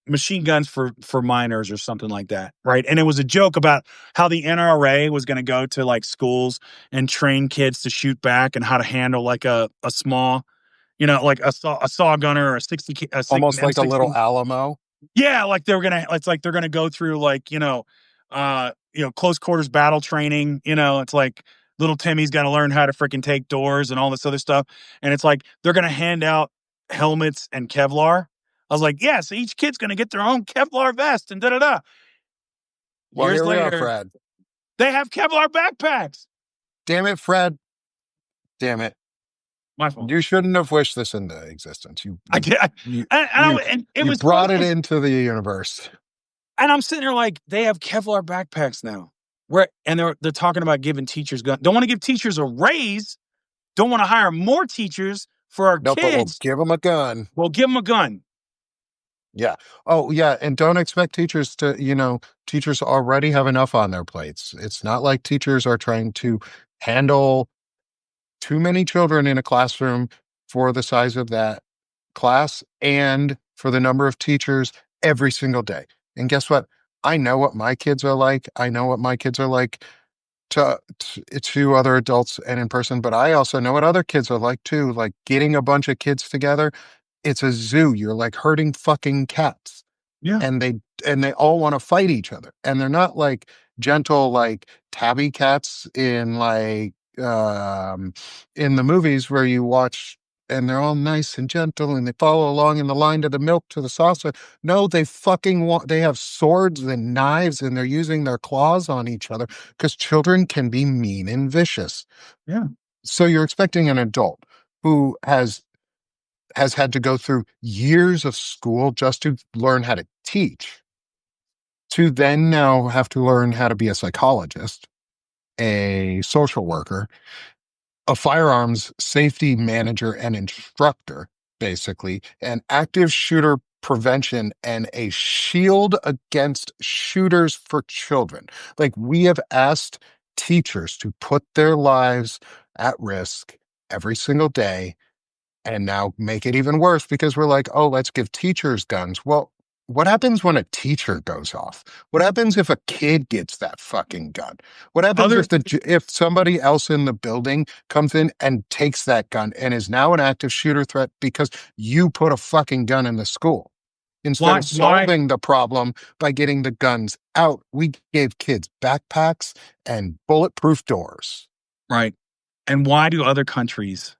machine guns for minors or something like that, right? And it was a joke about how the NRA was going to go to like schools and train kids to shoot back and how to handle like a small, like a saw gunner or a 60 a six, Almost like a little M16. Alamo. Yeah, like it's like they're gonna go through like, close quarters battle training. It's like little Timmy's gotta learn how to freaking take doors and all this other stuff. And it's like they're gonna hand out helmets and Kevlar. I was like, yeah, so each kid's gonna get their own Kevlar vest and da da da. Well, Years here we are, later, Fred. they have Kevlar backpacks. Damn it, Fred. Damn it. My fault. You shouldn't have wished this into existence. I did, You, and it you was one of brought it those. into the universe. And I'm sitting there like, they have Kevlar backpacks now. And they're talking about giving teachers guns. Don't want to give teachers a raise. Don't want to hire more teachers for our No, but we'll kids. give them a gun. Well, give them a gun. Yeah. Oh, yeah. And don't expect teachers to, teachers already have enough on their plates. It's not like teachers are trying to handle too many children in a classroom for the size of that class and for the number of teachers every single day. And guess what? I know what my kids are like. I know what my kids are like to other adults and in person, but I also know what other kids are like too. Like getting a bunch of kids together, it's a zoo. You're like herding fucking cats, Yeah. and they all want to fight each other, and they're not like gentle like tabby cats in the movies where you watch, and they're all nice and gentle and they follow along in the line to the milk to the saucer. No, they have swords and knives and they're using their claws on each other because children can be mean and vicious. Yeah. So you're expecting an adult who has had to go through years of school just to learn how to teach, to then now have to learn how to be a psychologist, a social worker, a firearms safety manager and instructor, basically, an active shooter prevention and a shield against shooters for children. Like we have asked teachers to put their lives at risk every single day and now make it even worse because we're like, oh, let's give teachers guns. Well, what happens when a teacher goes off? What happens if a kid gets that fucking gun? What happens Other if somebody else in the building comes in and takes that gun and is now an active shooter threat because you put a fucking gun in the school? Instead why of why solving the problem by getting the guns out, we gave kids backpacks and bulletproof doors. right. And why do other countries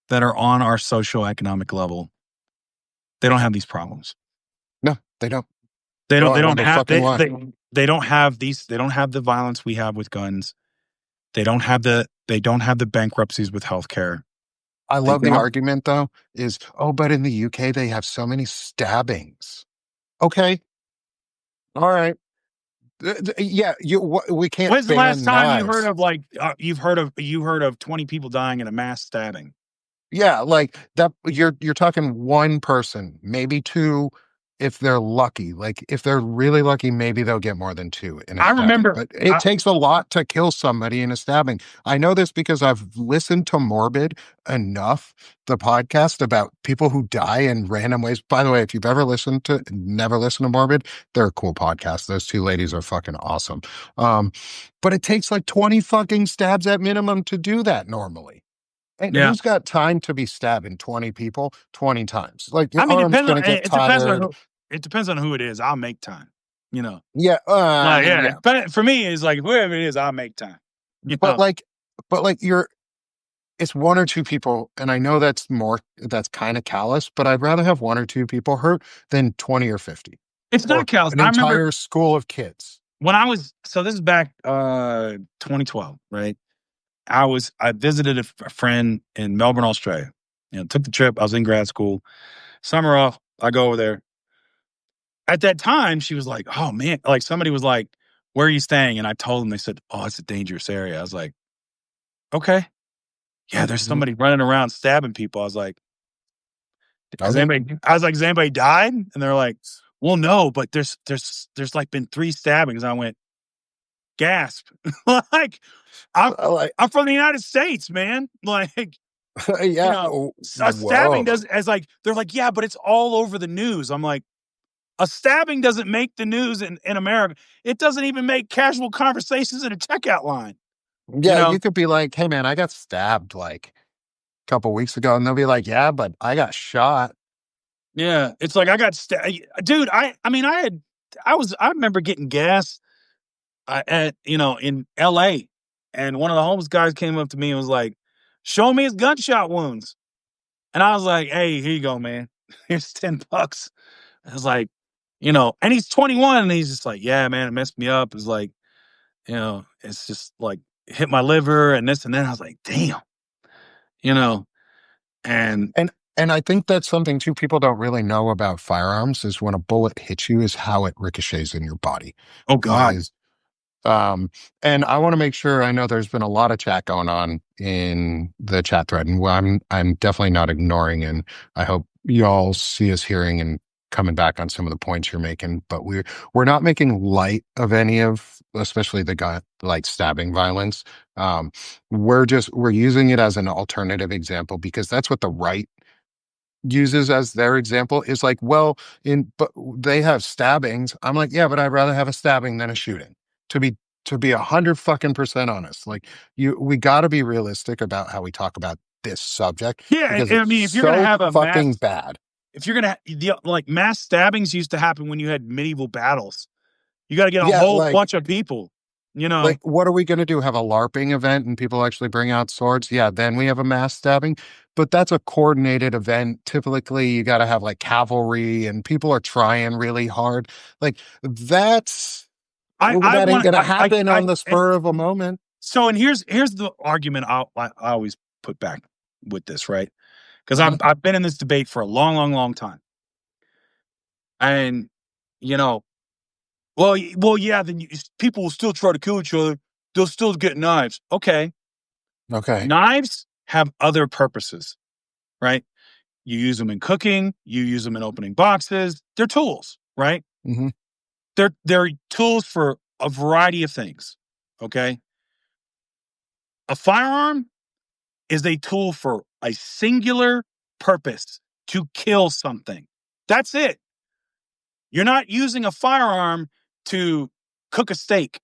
that are on our socioeconomic level, they don't have these problems? No, they don't. They Oh, don't I they don't wonder have fucking why. they don't have the violence we have with guns. They don't have the bankruptcies with healthcare. I They love the don't. argument though, is, oh, but in the UK they have so many stabbings. Okay, all right. Yeah, we can't When's the last ban time you heard knives. of like you heard of 20 people dying in a mass stabbing? Yeah, like that you're talking one person, maybe two if they're lucky. Like if they're really lucky, maybe they'll get more than two in a I stabbing. remember But it takes a lot to kill somebody in a stabbing. I know this because I've listened to Morbid enough, the podcast about people who die in random ways. By the way, if you've never listened to Morbid, they're a cool podcast. Those two ladies are fucking awesome. Um, but it takes like 20 fucking stabs at minimum to do that normally. And yeah. who's got time to be stabbing 20 people 20 times? Like your I mean, arm's going to get it depends on tired. who. it depends on who it is. I'll make time. You know, Yeah, I like mean, yeah. yeah, But for me, it's like whoever it is, I'll make time. You but know, like, but like, it's one or two people, and I know that's kind of callous, but I'd rather have one or two people hurt than 20 or 50 it's or not cows. an I remember entire school of kids. when I was so this is back 2012, right? I visited a friend in Melbourne, Australia. You know, took the trip. I was in grad school. Summer off, I go over there. At that time, she was like, "Oh man," like somebody was like, "Where are you staying?" And I told them. They said, "Oh, it's a dangerous area." I was like, "Okay, yeah." There's Mhm. somebody running around stabbing people. I was like, "Has Okay. anybody?" I was like, "Has anybody died?" And they're like, "Well, no, but there's like been 3 stabbings." I went, "Gasp!" Like I'm Like, I'm from the United States, man. Like you yeah. know, a stabbing Whoa. does as like they're like, yeah, but it's all over the news. I'm like, a stabbing doesn't make the news in America. It doesn't even make casual conversations in a checkout line. You Yeah, you know? could be like, "Hey, man, I got stabbed like a couple weeks ago," and they'll be like, "Yeah, but I got shot." Yeah. It's like I got dude, I mean, I remember getting gas at in LA, and one of the homeless guys came up to me and was like, show me his gunshot wounds. And I was like, hey, here you go, man. Here's $10. I was like, and he's 21 and he's just like, yeah, man, it messed me up. It's like, it's just like hit my liver and this and that. I was like, damn, you know, and And I think that's something too people don't really know about firearms is when a bullet hits you is how it ricochets in your body. oh God. Is Um, and I want to make sure I know there's been a lot of chat going on in the chat thread, and I'm definitely not ignoring, and I hope y'all see us hearing and coming back on some of the points you're making. But we're not making light of any of, especially the guy like stabbing violence. Um, we're using it as an alternative example because that's what the right uses as their example is like, well, but they have stabbings. I'm like, yeah, but I'd rather have a stabbing than a shooting. To be to be 100% honest, like we got to be realistic about how we talk about this subject Yeah. because And I it's mean, if you're going to so have a fucking mass, bad. if you're going to, like mass stabbings used to happen when you had medieval battles. You got to get a Yeah, whole bunch of people, you know. like what are we going to do? Have a LARPing event and people actually bring out swords? Yeah, then we have a mass stabbing. But that's a coordinated event. Typically, you got to have like cavalry and people are trying really hard. Like that's I that ain't want gonna happen on the and spur of a moment. so, and here's the argument I always put back with this, right? Because Mhm. I've been in this debate for a long, long, long time. And, you know, well, yeah, then people will still try to kill each other. They'll still get knives. Okay. Okay. Knives have other purposes, right? You use them in cooking, you use them in opening boxes. They're tools, right? Hmm. They're tools for a variety of things. Okay. A firearm is a tool for a singular purpose to kill something. That's it. You're not using a firearm to cook a steak.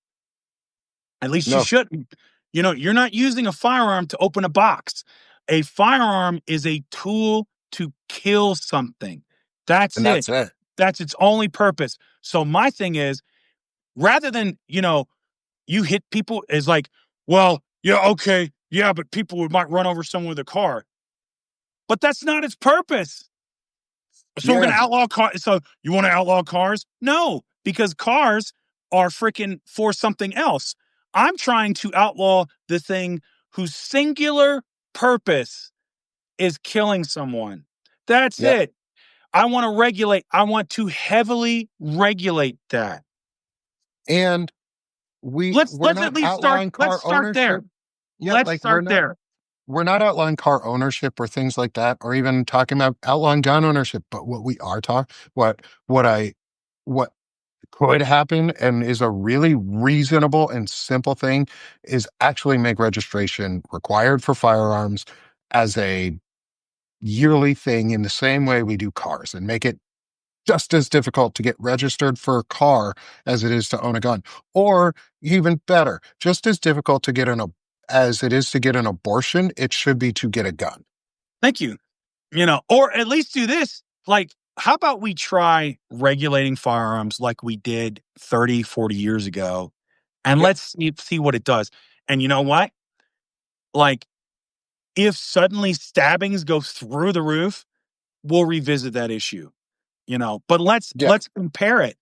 At least you No, shouldn't. You're not using a firearm to open a box. A firearm is a tool to kill something. That's and it. that's it. That's its only purpose. So my thing is, rather than, you hit people is like, well, yeah, okay, yeah, but people might run over someone with a car. But that's not its purpose. So we're going Yeah, to outlaw cars. So you want to outlaw cars? No, because cars are freaking for something else. I'm trying to outlaw the thing whose singular purpose is killing someone. That's yeah. it. I want to heavily regulate that. And we're Let's not at least start. outlawing Let's car start there. ownership. Yeah, Let's like start there. we're not outlawing car ownership or things like that, or even talking about outlawing gun ownership. But what we are talking, what I what could happen and is a really reasonable and simple thing is actually make registration required for firearms as a yearly thing in the same way we do cars and make it just as difficult to get registered for a car as it is to own a gun. Or even better, just as difficult to get as it is to get an abortion, it should be to get a gun. Thank you. Or at least do this. Like, how about we try regulating firearms like we did 30, 40 years ago, and Yep. let's see what it does. And you know what? Like, if suddenly stabbings go through the roof, we'll revisit that issue, but Yeah. let's compare it.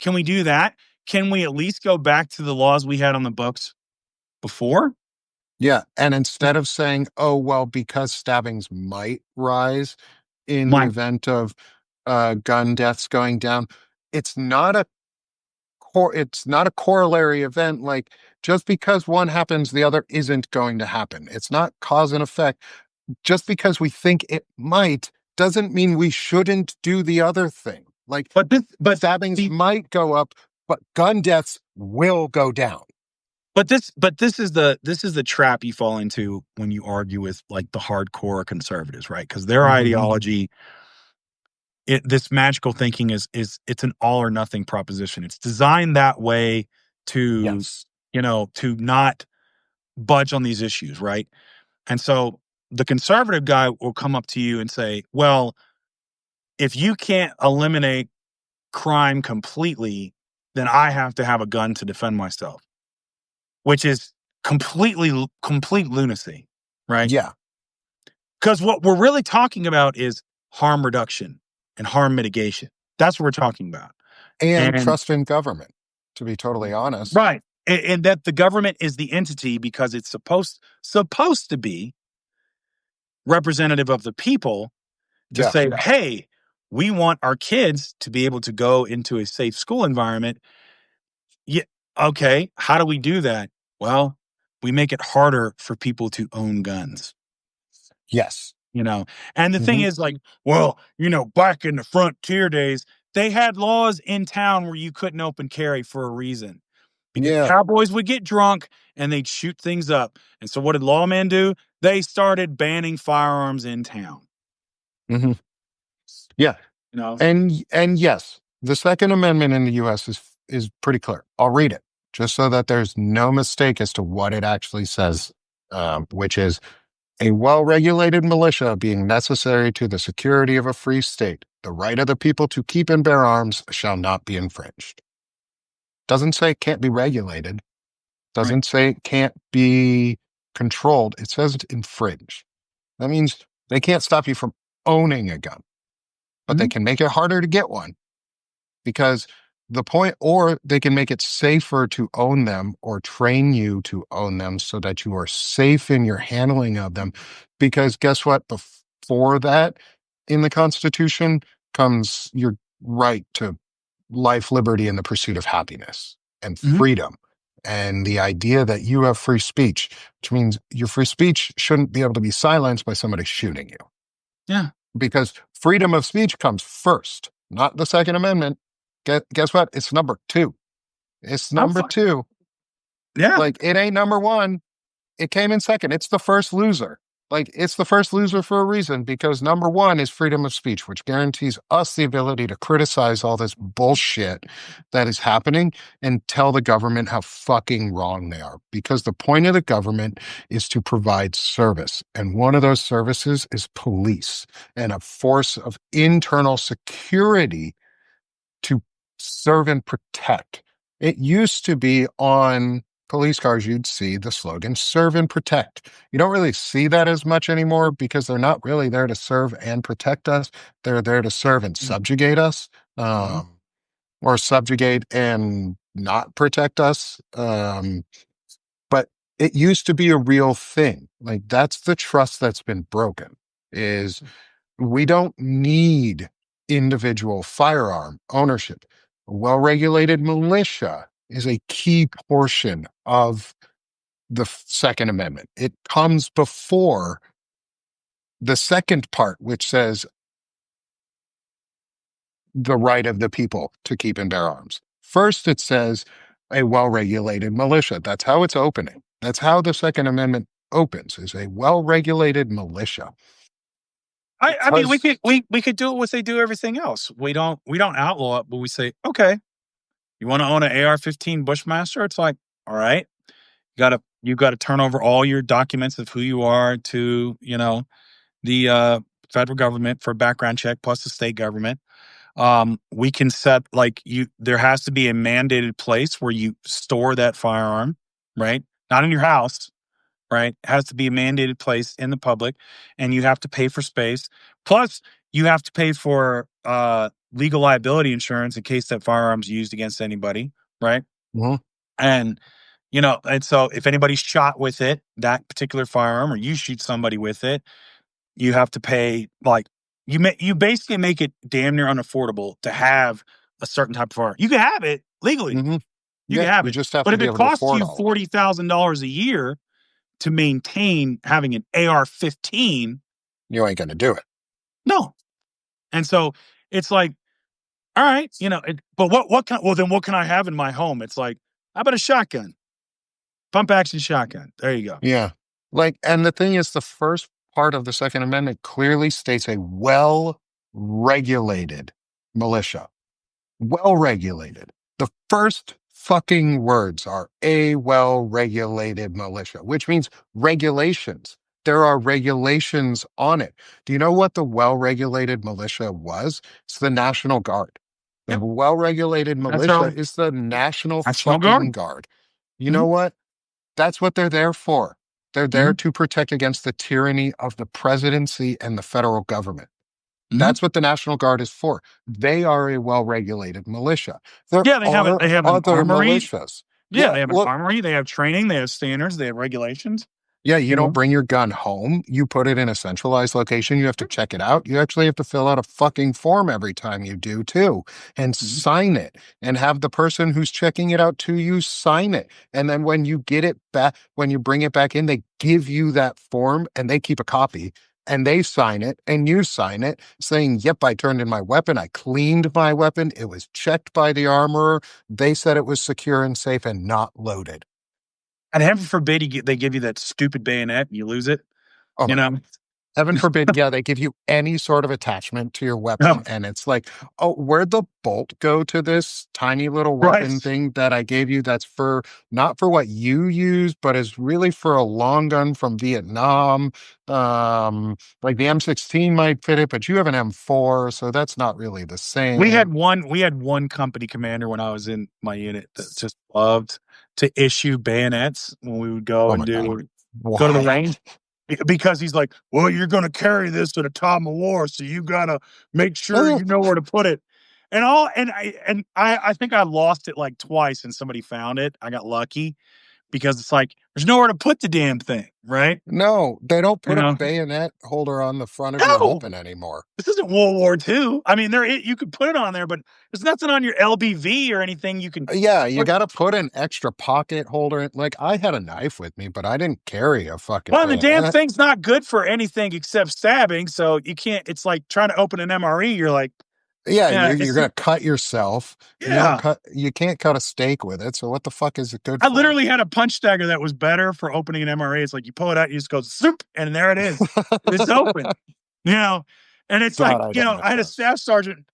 Can we do that? Can we at least go back to the laws we had on the books before? Yeah. And instead of saying, oh, well, because stabbings might rise in the My event of gun deaths going down, it's not a it's not a corollary event. Like just because one happens, the other isn't going to happen. It's not cause and effect. Just because we think it might doesn't mean we shouldn't do the other thing. Like stabbings see, might go up, but gun deaths will go down. but this is the trap you fall into when you argue with like the hardcore conservatives, right? Because their Mhm. ideology, this magical thinking is it's an all or nothing proposition. It's designed that way to Yes. to not budge on these issues, right? And so the conservative guy will come up to you and say, well, if you can't eliminate crime completely, then I have to have a gun to defend myself, which is complete lunacy, right? Yeah. Because what we're really talking about is harm reduction and harm mitigation. That's what we're talking about. And And trust in government, to be totally honest. right. And that the government is the entity because it's supposed to be representative of the people to Yeah. say, hey, we want our kids to be able to go into a safe school environment. Yeah. Okay. How do we do that? Well, we make it harder for people to own guns, Yes. you know? And the thing Hmm. is, like, well, back in the frontier days, they had laws in town where you couldn't open carry for a reason because Yeah. cowboys would get drunk and they'd shoot things up. And so what did lawmen do? They started banning firearms in town, Hmm. Yeah. you know? And yes, the Second Amendment in the US is pretty clear. I'll read it just so that there's no mistake as to what it actually says, which is a well-regulated militia being necessary to the security of a free state. The right of the people to keep and bear arms shall not be infringed. Doesn't say it can't be regulated. Right. Doesn't say it can't be controlled. It says it's infringed. That means they can't stop you from owning a gun, but they Mhm. can make it harder to get one because or they can make it safer to own them or train you to own them so that you are safe in your handling of them. Because guess what? Before that, in the Constitution comes your right to life, liberty, and the pursuit of happiness and Mhm. freedom. And the idea that you have free speech, which means your free speech shouldn't be able to be silenced by somebody shooting you. Yeah. Because freedom of speech comes first, not the Second Amendment. Guess what? It's number two. It's I'm number fine. two. Yeah. Like it ain't number one. It came in second. It's the first loser. Like it's the first loser for a reason because number one is freedom of speech, which guarantees us the ability to criticize all this bullshit that is happening and tell the government how fucking wrong they are. Because the point of the government is to provide service. And one of those services is police and a force of internal security to serve and protect. It used to be on police cars, you'd see the slogan serve and protect. You don't really see that as much anymore because they're not really there to serve and protect us. They're there to serve and subjugate us, Mhm. or subjugate and not protect us. But it used to be a real thing. Like that's the trust that's been broken is we don't need individual firearm ownership. A well regulated militia is a key portion of the Second Amendment. It comes before the second part, which says the right of the people to keep and bear arms. First, it says a well regulated militia. That's how it's opening. That's how the Second Amendment opens, is a well regulated militia. I mean, Because, we could do what they do everything else. We don't outlaw it, but we say, okay, you want to own an AR-15 Bushmaster? It's like, all right, you got to turn over all your documents of who you are to the federal government for a background check plus the state government. We can set there has to be a mandated place where you store that firearm, right? Not in your house, right? It has to be a mandated place in the public, and you have to pay for space. Plus, you have to pay for legal liability insurance in case that firearm's used against anybody, right? Mhm. And and so if anybody's shot with it, that particular firearm, or you shoot somebody with it, you have to pay you basically make it damn near unaffordable to have a certain type of firearm. You can have it legally, Mhm. you can Yeah, have you it, just have but to if be it able to costs afford you all of it. $40,000 a year to maintain having an AR-15, You ain't gonna do it. no. And so it's like, all right, but what can I have in my home? It's like, how about a shotgun, pump action shotgun? There you go. Yeah. Like, and the thing is, the first part of the Second Amendment clearly states a well-regulated militia. Well-regulated. The first fucking words are a well-regulated militia, which means regulations. There are regulations on it. Do you know what the well-regulated militia was? It's the National Guard. The Yep. well-regulated That's militia how is the National National Guard. fucking Guard. You know Mhm, what? That's what they're there for. They're there mhm, to protect against the tyranny of the presidency and the federal government. mhm. That's what the National Guard is for. They are a well-regulated militia. There Yeah, are they have an other armory. militias. Yeah, Yeah, they have an look, armory, they have training, they have standards, they have regulations, yeah, you you don't know? bring your gun home. You put it in a centralized location. You have to check it out. You actually have to fill out a fucking form every time you do, too, and Mhm, sign it and have the person who's checking it out to you sign it. And then when you get it back, when you bring it back in, they give you that form and they keep a copy and they sign it and you sign it saying, yep, I turned in my weapon. I cleaned my weapon. It was checked by the armorer. They said it was secure and safe and not loaded. and heaven forbid they give you that stupid bayonet and you lose it, Oh you my know? Heaven forbid, yeah, they give you any sort of attachment to your weapon, No, and it's like, oh, where'd the bolt go to this tiny little weapon right. thing that I gave you that's for not for what you use, but is really for a long gun from Vietnam. Like the M16 might fit it, but you have an M4, so that's not really the same. We had one company commander when I was in my unit that just loved to issue bayonets when we would Oh my God. go to the Why? range. Because he's like, "Well, you're gonna carry this to the time of war, so you gotta make sure Uh, you know where to put it." I think I lost it like twice and somebody found it. I got lucky because it's like there's nowhere to put the damn thing, right? no, they don't You put a know? bayonet holder on the front of your No, weapon anymore. this isn't World War II. I mean, you could put it on there, but there's nothing on your LBV or anything you can Yeah, you put. gotta put an extra pocket holder like, I had a knife with me, but I didn't carry a fucking Well, the damn bayonet. thing's not good for anything except stabbing, so you can't. It's like trying to open an MRE. You're like, Yeah, yeah, you're gonna cut yourself. yeah. You can't cut a steak with it, so what the fuck is it good I for? literally had a punch dagger that was better for opening an MRE. It's like you pull it out, you just go zoop, and there it is. It's open. You know, and it's like, God, I got I had a this. staff sergeant.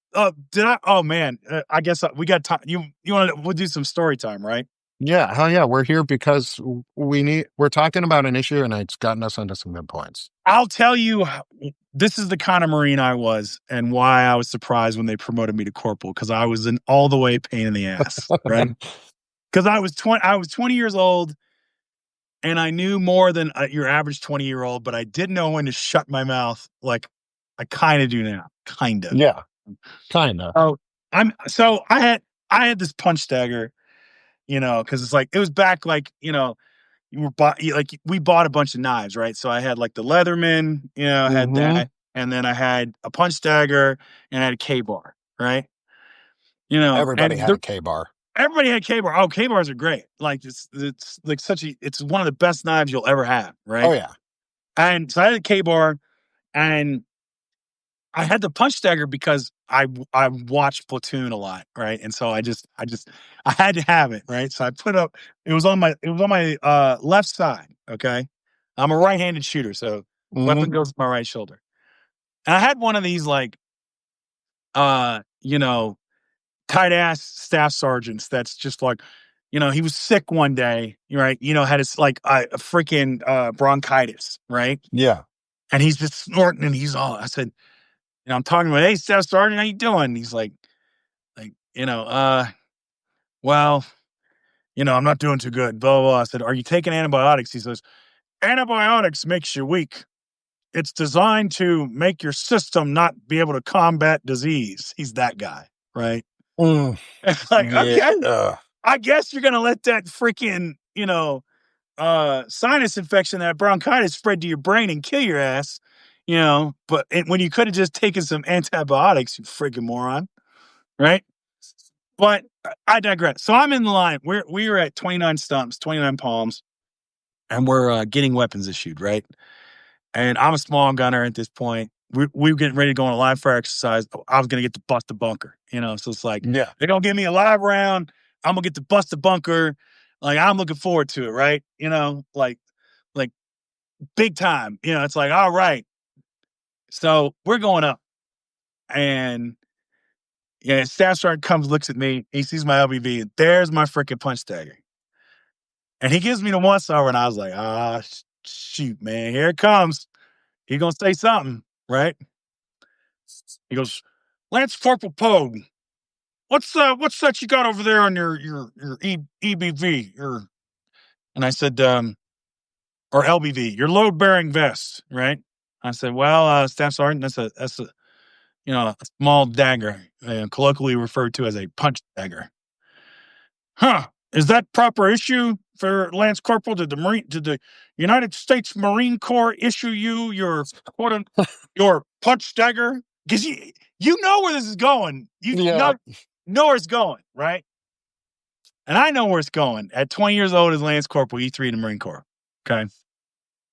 Did I? Oh man, I guess we got time. You want to? We'll do some story time, right? Yeah, hell yeah, we're here because we're talking about an issue and it's gotten us into some good points. I'll tell you, this is the kind of Marine I was, and why I was surprised when they promoted me to corporal because I was an all the way pain in the ass, right? Because I was 20 years old, and I knew more than your average 20-year-old, but I didn't know when to shut my mouth, like I kind of do now, kind of. Yeah, kinda. Oh, I had this punch dagger, because it's like it was back like we bought a bunch of knives, right? So I had like the Leatherman, I had Hmm. that, and then I had a punch dagger and I had a K bar, right? You know, Everybody and had a K-bar. everybody had K bar. Oh, K bars are great. Like it's like it's one of the best knives you'll ever have, Oh right? yeah. And so I had a K bar, and I had the punch dagger because I watched Platoon a lot, right? And so I had to have it, right? So I put up it was on my left side, okay? I'm a right-handed shooter, so Hmm. weapon goes to my right shoulder. And I had one of these like uh, you know, tight ass staff sergeants that's just like, he was sick one day, right? Had his like a freaking bronchitis, right? Yeah. And he's just snorting and he's all, I said, I'm talking about, hey, Staff Sergeant, how you doing? He's like, well, I'm not doing too good. Blah, blah, blah. I said, are you taking antibiotics? He says, antibiotics makes you weak. It's designed to make your system not be able to combat disease. He's that guy, right? Mm, It's like, okay, yeah. I guess you're gonna let that freaking, sinus infection, that bronchitis spread to your brain and kill your ass, but when you could have just taken some antibiotics, you freaking moron, right? But I digress. So I'm in the line. We were at 29 stumps, 29 palms, and we're getting weapons issued, right? And I'm a small gunner at this point. We were getting ready to go on a live fire exercise. I was going to get to bust the bunker, So it's like, Yeah. they're going to give me a live round. I'm going to get to bust the bunker. Like, I'm looking forward to it, right? Like big time. It's like, all right. So we're going up. And yeah, Staff Sergeant comes, looks at me. He sees my LBV. And there's my freaking punch dagger. And he gives me the once over. And I was like, shoot, man, here it comes. He going to say something, right? He goes, Lance Corporal Poe, what's that you got over there on your EBV? And I said, or LBV, your load bearing vest, right? I said, well, Staff Sergeant, that's a small dagger, colloquially referred to as a punch dagger. Huh? Is that proper issue for Lance Corporal? Did the United States Marine Corps issue you your your punch dagger? Because you know where this is going. You Yeah. know where it's going, right? And I know where it's going. At 20 years old as Lance Corporal, E3 in the Marine Corps. Okay.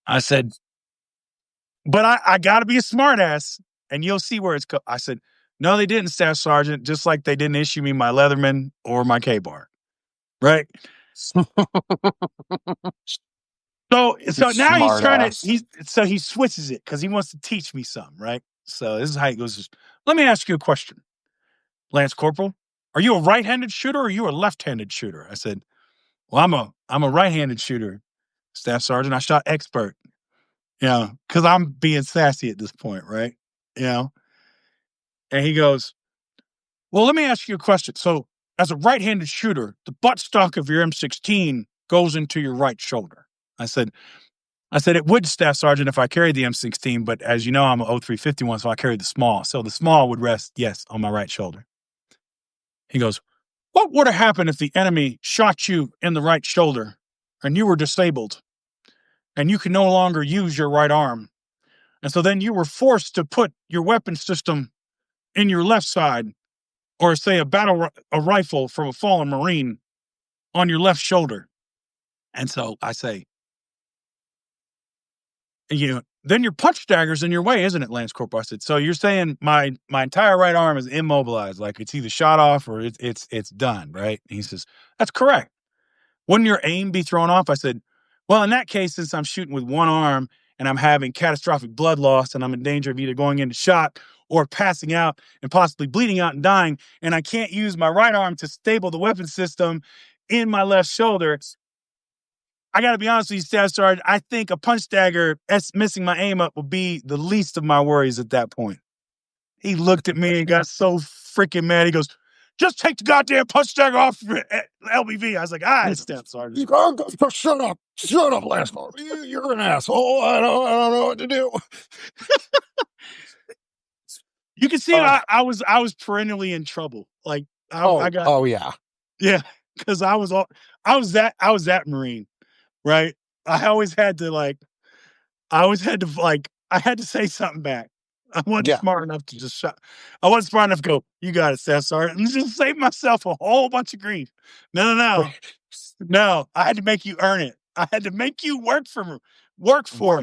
I said, but I got to be a smartass, and you'll see where it's I said, no, they didn't, Staff Sergeant, just like they didn't issue me my Leatherman or my K-bar. Right. So now he's Smart trying to, ass. he switches it because he wants to teach me something, right? So this is how he goes. Let me ask you a question, Lance Corporal. Are you a right-handed shooter or are you a left-handed shooter? I said, well, I'm a right-handed shooter, Staff Sergeant. I shot expert, because I'm being sassy at this point, right? You know, and he goes, well, let me ask you a question. So as a right-handed shooter, the buttstock of your M16 goes into your right shoulder. I said, it would, Staff Sergeant, if I carried the M16, but as you know, I'm a 0351, so I carried the small. So the small would rest, yes, on my right shoulder. He goes, what would have happened if the enemy shot you in the right shoulder and you were disabled and you could no longer use your right arm? And so then you were forced to put your weapon system in your left side, or say a rifle from a fallen Marine on your left shoulder. And so I say, then your punch dagger's in your way, isn't it, Lance Corporal? I said, so you're saying my entire right arm is immobilized, like it's either shot off or it's done, right? And he says, that's correct. Wouldn't your aim be thrown off? I said, well, in that case, since I'm shooting with one arm and I'm having catastrophic blood loss and I'm in danger of either going into shock or passing out and possibly bleeding out and dying, and I can't use my right arm to stable the weapon system in my left shoulder, I got to be honest with you, Staff Sergeant, I think a punch dagger missing my aim up would be the least of my worries at that point. He looked at me and got so freaking mad. He goes, just take the goddamn punch dagger off your LBV. I was like, all right, Staff Sergeant. Shut up. Shut up, Lance Corporal. You're an asshole. I don't know what to do. You can see I was perennially in trouble. Like I got, yeah. yeah, because I was that Marine, right? I always had to I had to say something back. I wasn't Yeah. smart enough to just shut. I wasn't smart enough to go, you got it, Staff Sergeant, and just save myself a whole bunch of grief. No. No, I had to make you earn it. I had to make you work for it. Work for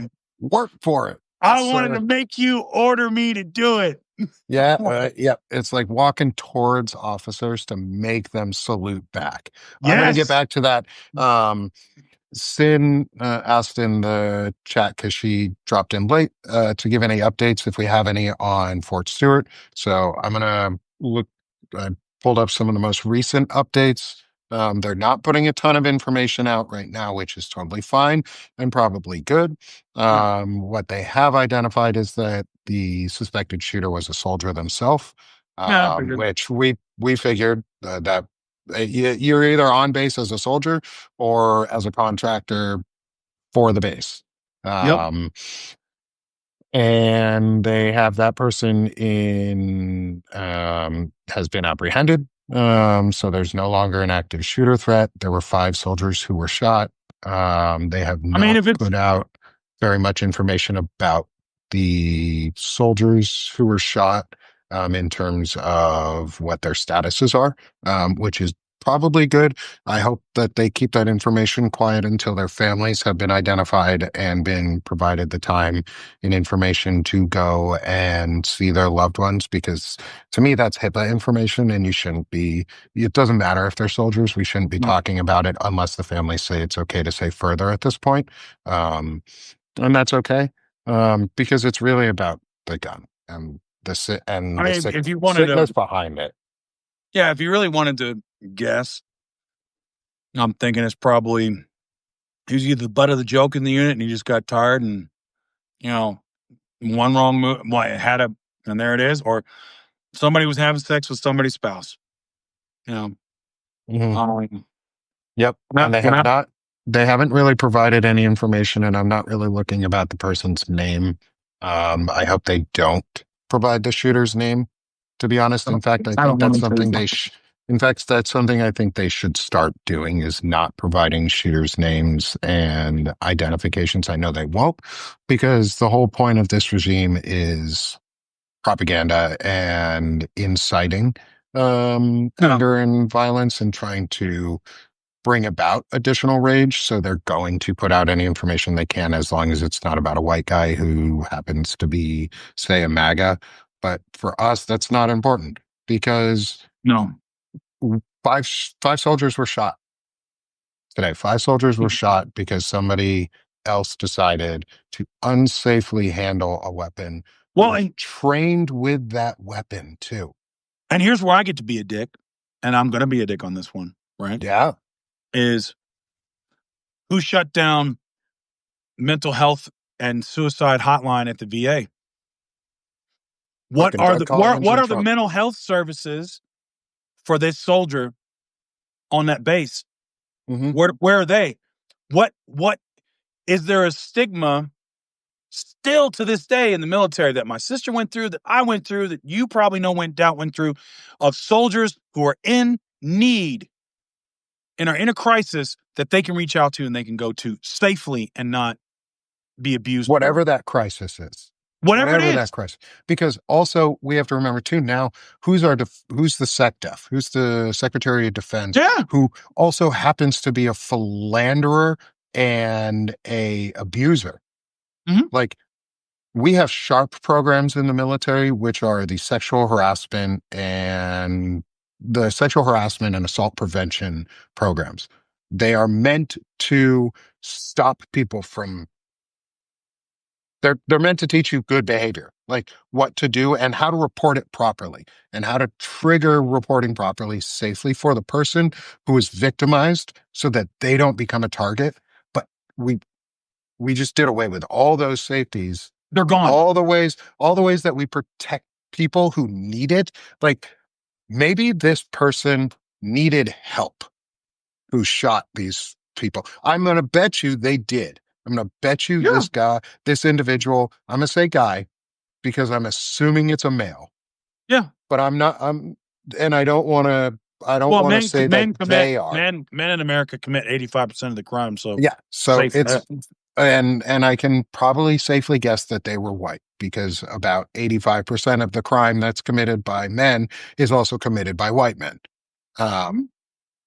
it. I wanted to make you order me to do it. Yeah, yeah. It's like walking towards officers to make them salute back. I'm going to get Yes. back to that. Sin asked in the chat because she dropped in late to give any updates if we have any on Fort Stewart. So I'm going to look. I pulled up some of the most recent updates. They're not putting a ton of information out right now, which is totally fine and probably good. Yeah. What they have identified is that the suspected shooter was a soldier themselves, Yeah, I figured. which we figured that you're either on base as a soldier or as a contractor for the base. Yep. Um, and they have that person in has been apprehended. So there's no longer an active shooter threat. There were 5 soldiers who were shot. They have I mean, not if it's put out very much information about the soldiers who were shot, in terms of what their statuses are, which is probably good. I hope that they keep that information quiet until their families have been identified and been provided the time and information to go and see their loved ones, because to me that's HIPAA information and you shouldn't be, it doesn't matter if they're soldiers, we shouldn't be no. talking about it unless the families say it's okay to say further at this point. um, and that's okay, because it's really about the gun and I the mean, if you wanted to, sickness behind it. yeah, if you really wanted to guess, I'm thinking it's probably he was either the butt of the joke in the unit and he just got tired and you know one wrong move, well, it had a, and there it is, or somebody was having sex with somebody's spouse. You know, Mhm. um, Yep. And gonna they haven't really provided any information, and I'm not really looking about the person's name. I hope they don't provide the shooter's name, to be honest. In fact, I I think don't want that's to. something in fact, that's something I think they should start doing, is not providing shooters' names and identifications. I know they won't, because the whole point of this regime is propaganda and inciting No, anger and violence and trying to bring about additional rage. So they're going to put out any information they can, as long as it's not about a white guy who happens to be, say, a MAGA. But for us, that's not important, because no. five soldiers were shot today. 5 soldiers were shot because somebody else decided to unsafely handle a weapon, who Well, was trained with that weapon too. and here's where I get to be a dick, and I'm going to be a dick on this one. Right? Yeah. Is who shut down mental health and suicide hotline at the VA? Fucking Doug Collins What and are the Trump. mental health services for this soldier on that base? Hmm. Where are they? What is there a stigma still to this day in the military that my sister went through, that I went through, that you probably know went through, of soldiers who are in need and are in a crisis that they can reach out to and they can go to safely and not be abused for it. Whatever that crisis is, Whatever it whatever that is. crisis, because also we have to remember too now, who's the SecDef, who's the Secretary of Defense, Yeah. who also happens to be a philanderer and a abuser. Mhm. Like, we have sharp programs in the military, which are the sexual harassment and assault prevention programs. They are meant to stop people from, they're meant to teach you good behavior, like what to do and how to report it properly, and how to trigger reporting properly safely for the person who is victimized, so that they don't become a target. But we we just did away with all those safeties, They're gone. all the ways that we protect people who need it. Like, maybe this person needed help, who shot these people. I'm going to bet you they did. I'm going to bet you Yeah. this individual, I'm going to say guy, because I'm assuming it's a male, Yeah. but I'm not, and I don't Well, want to say that they are. men in America commit 85% of the crime, so Yeah. So safe bet. and I can probably safely guess that they were white, because about 85% of the crime that's committed by men is also committed by white men. Mhm. Um,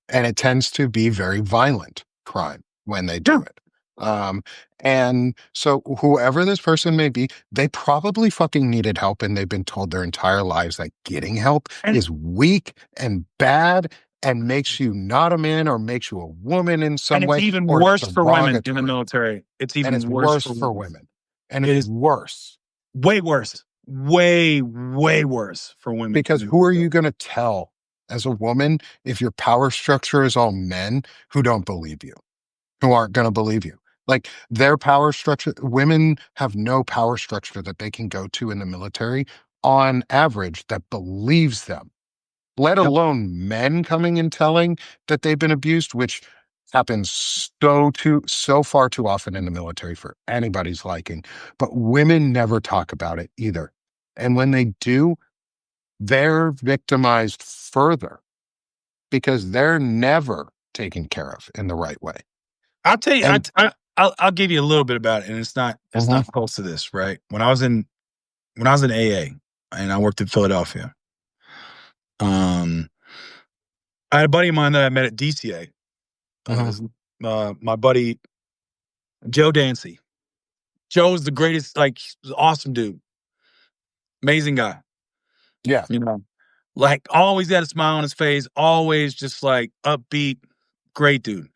and it tends to be very violent crime when they Yeah. do it. Um, and so whoever this person may be, they probably fucking needed help, and they've been told their entire lives that getting help And is weak and bad and makes you not a man, or makes you a woman in some it's way, even or worse for women in the derogatory. military. It's And it's even worse worse for for women. women. And It it's is worse, way worse. Way, way worse for women in because the who are military. you going to tell? as a woman if your power structure is all men who don't believe you, who aren't going to believe you. Like their power structure, women have no power structure that they can go to in the military on average that believes them, let Yep. alone men coming and telling that they've been abused, which happens so far too often in the military for anybody's liking. But women never talk about it either. And when they do, they're victimized further because they're never taken care of in the right way. I'll tell you, And I'll give you a little bit about it, and it's Mhm, not close to this, right? When I was in AA and I worked in Philadelphia, um, I had a buddy of mine that I met at DCA. mhm, His, my buddy Joe Dancy. Joe's the greatest, like, he's an awesome dude, amazing guy. yeah, You know, like always had a smile on his face, always just like upbeat, great dude.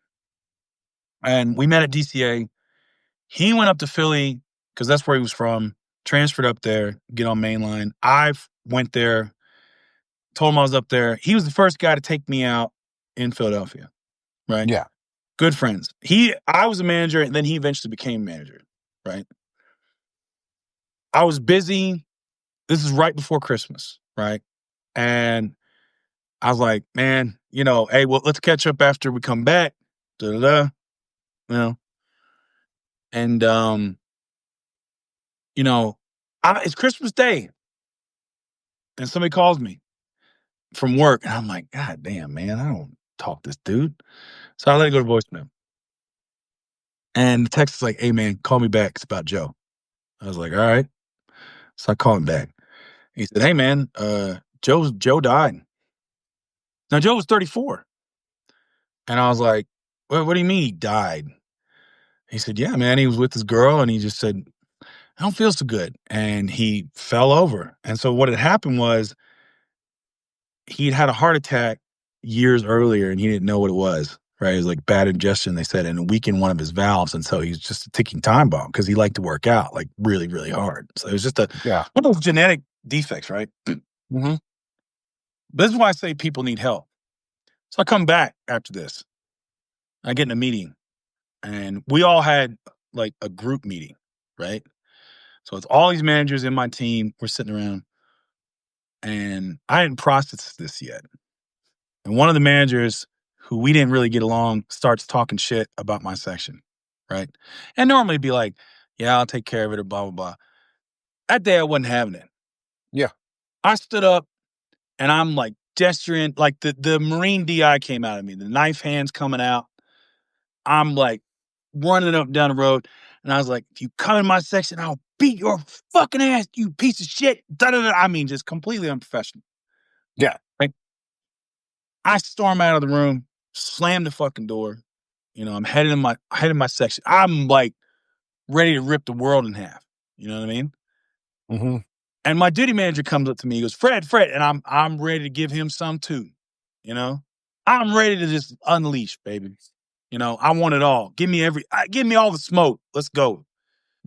And we met at DCA. He went up to Philly because that's where he was from. Transferred up there, get on mainline. Went there, told him I was up there. He was the first guy to take me out in Philadelphia. Right, yeah, good friends. I was a manager, and then he eventually became manager. Right, I was busy. This is right before Christmas. Right, and I was like, man, hey, well, let's catch up after we come back. Da da da. You know, and you know, it's Christmas Day, and somebody calls me from work, and I'm like, God damn, man, I don't talk to this dude. So I let it go to voicemail. And the text is like, hey man, call me back. It's about Joe. I was like, all right. So I called him back. He said, hey man, Joe died. Now Joe was 34. And I was like, what do you mean he died? He said, yeah, man, he was with his girl and he just said, I don't feel so good. And he fell over. And so what had happened was he'd had a heart attack years earlier and he didn't know what it was. Right. It was like bad ingestion, they said, and it weakened one of his valves. And so he's just a ticking time bomb because he liked to work out like really, really hard. So it was just yeah, one of those genetic defects, right? hmm This is why I say people need help. So I come back after this. I get in a meeting and we all had like a group meeting, right? So it's all these managers in my team. We're sitting around and I hadn't processed this yet. And one of the managers who we didn't really get along starts talking shit about my section, right? And normally it'd be like, yeah, I'll take care of it or blah, blah, blah. That day I wasn't having it. yeah, I stood up and I'm like gesturing, like the Marine DI came out of me, the knife hands coming out. I'm like running up down the road. And I was like, if you come in my section, I'll beat your fucking ass, you piece of shit. Da, da, da. I mean, just completely unprofessional. yeah, Like, I storm out of the room, slam the fucking door. I'm heading my section. I'm like ready to rip the world in half. You know what I mean? hmm And my duty manager comes up to me, he goes, Fred, and I'm ready to give him some too. You know? I'm ready to just unleash, baby. I want it all. Give me all the smoke. Let's go.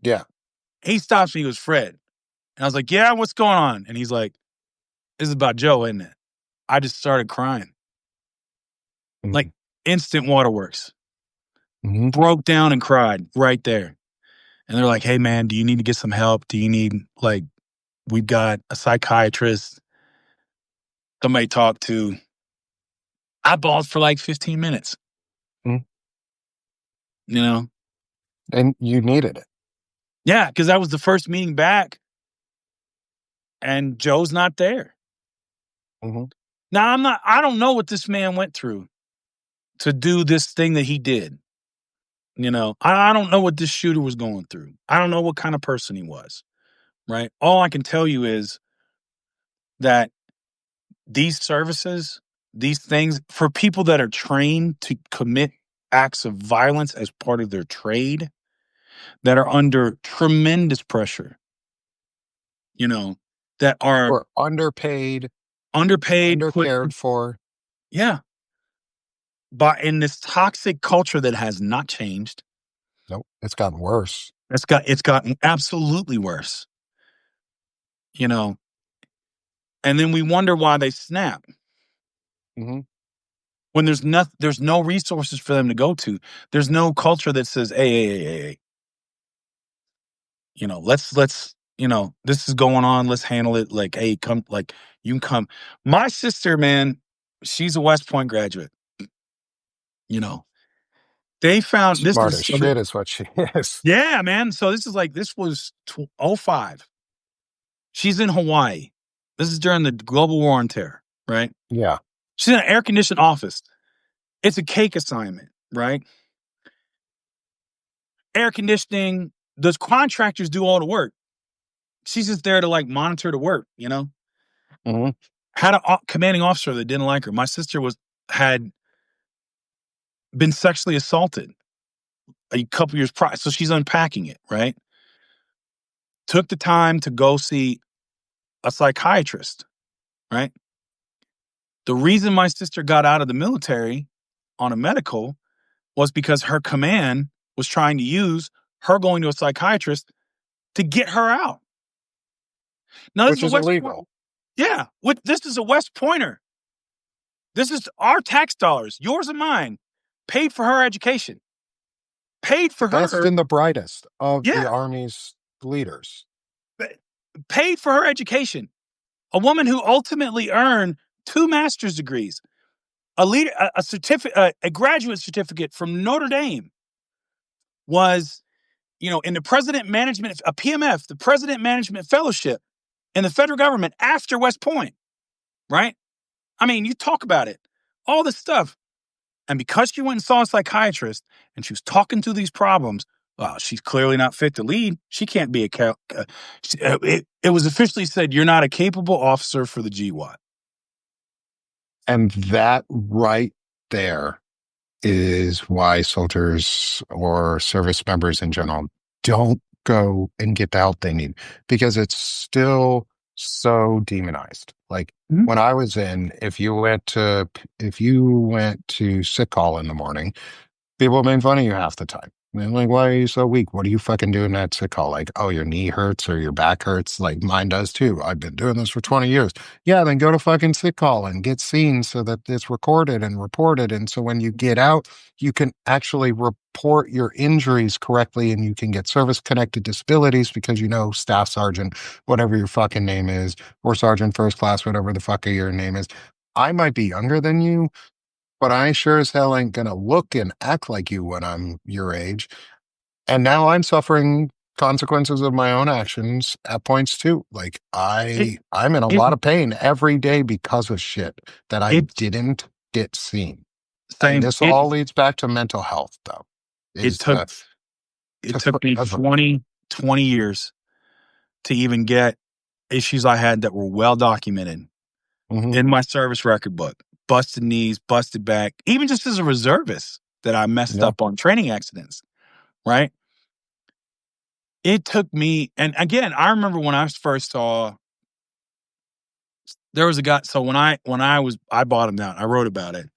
yeah, He stops me, he goes, Fred. And I was like, yeah, what's going on? And he's like, this is about Joe, isn't it? I just started crying. Like hmm instant waterworks. hmm Broke down and cried right there. And they're like, hey man, do you need to get some help? Do you need like we've got a psychiatrist, somebody to talk to. I bawled for like 15 minutes, you know? and you needed it. Yeah, because that was the first meeting back and Joe's not there. hmm Now I don't know what this man went through to do this thing that he did. I don't know what this shooter was going through. I don't know what kind of person he was, right? All I can tell you is that these services, these things for people that are trained to commit acts of violence as part of their trade, that are under tremendous pressure, you know, that are Or underpaid, underpaid, undercared for. yeah, but in this toxic culture that has not changed, Nope, it's gotten worse. it's gotten absolutely worse, you know, and then we wonder why they snap. Hmm. when there's no resources for them to go to. There's no culture that says, hey, let's this is going on. Let's handle it. Like, hey, come, like you can come. My sister, man, she's a West Point graduate. You know, they found this Smart is as shit is what she is. yeah, man. So this was '05. She's in Hawaii. This is during the global war on terror, right? Yeah. She's in an air conditioned office. It's a cake assignment, right? Air conditioning. Those contractors do all the work. She's just there to like monitor the work, Hmm. Had a commanding officer that didn't like her. My sister had been sexually assaulted a couple years prior, so she's unpacking it. Right, took the time to go see a psychiatrist. Right, the reason my sister got out of the military on a medical was because her command was trying to use her going to a psychiatrist to get her out. Now this is Which a is West Point. illegal. Yeah, this is a West Pointer. This is our tax dollars, yours and mine, paid for her education, paid The for best her. and the brightest of the Yeah, Army's leaders. paid for her education. A woman who ultimately earned 2 master's degrees, a certificate, a graduate certificate from Notre Dame, was in the President Management, a PMF, the President Management Fellowship in the federal government after West Point. Right? I mean, you talk about it, all this stuff. And because she went and saw a psychiatrist and she was talking through these problems, well, she's clearly not fit to lead. She can't be it was officially said, you're not a capable officer for the GWAT. And that right there is why soldiers or service members in general don't go and get the help they need because it's still so demonized. Like Mhm. when I was in, if you went to sick call in the morning, people made fun of you half the time. And like, why are you so weak? What are you fucking doing at sick call? Like, oh, your knee hurts or your back hurts. Like mine does too. I've been doing this for 20 years. Yeah, then go to fucking sick call and get seen so that it's recorded and reported. And so when you get out, you can actually report your injuries correctly and you can get service connected disabilities because staff sergeant, whatever your fucking name is, or sergeant first class, whatever the fuck your name is. I might be younger than you, but I sure as hell ain't gonna look and act like you when I'm your age. And now I'm suffering consequences of my own actions at points too. Like It, I'm in a it, lot of pain every day because of shit that I it's didn't get seen. And same. this all leads back to mental health though. It Is took, the it took me 20 years to even get issues I had that were well documented Mhm. in my service record book. Busted knees, busted back, even just as a reservist that I messed Yeah. up on training accidents. Right. It took me, and again, I remember when I first saw there was a guy. So I bought him down. I wrote about it,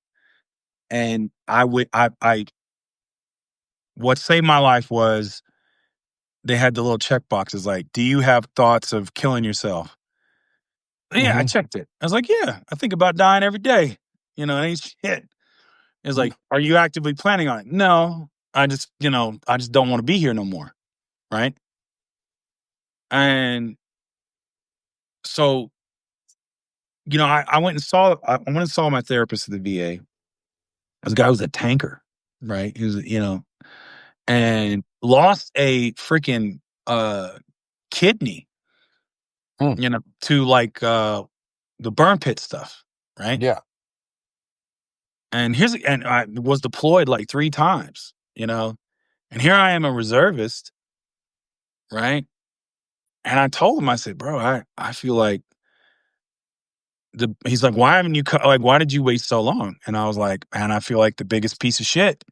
and what saved my life was they had the little check boxes like, "Do you have thoughts of killing yourself?" Yeah, I Hmm. checked it. I was like, "Yeah, I think about dying every day." It ain't shit. It's like, "Are you actively planning on it?" No, I just don't want to be here no more. Right, and so I went and saw my therapist at the VA. This guy was a tanker, right? He was, and lost a freaking kidney, Mm. to like the burn pit stuff, right? Yeah. And I was deployed like 3 times, and here I am a reservist, right? And I told him, I said, bro, I feel like he's like, why haven't you like, why did you wait so long? And I was like, man, I feel like the biggest piece of shit.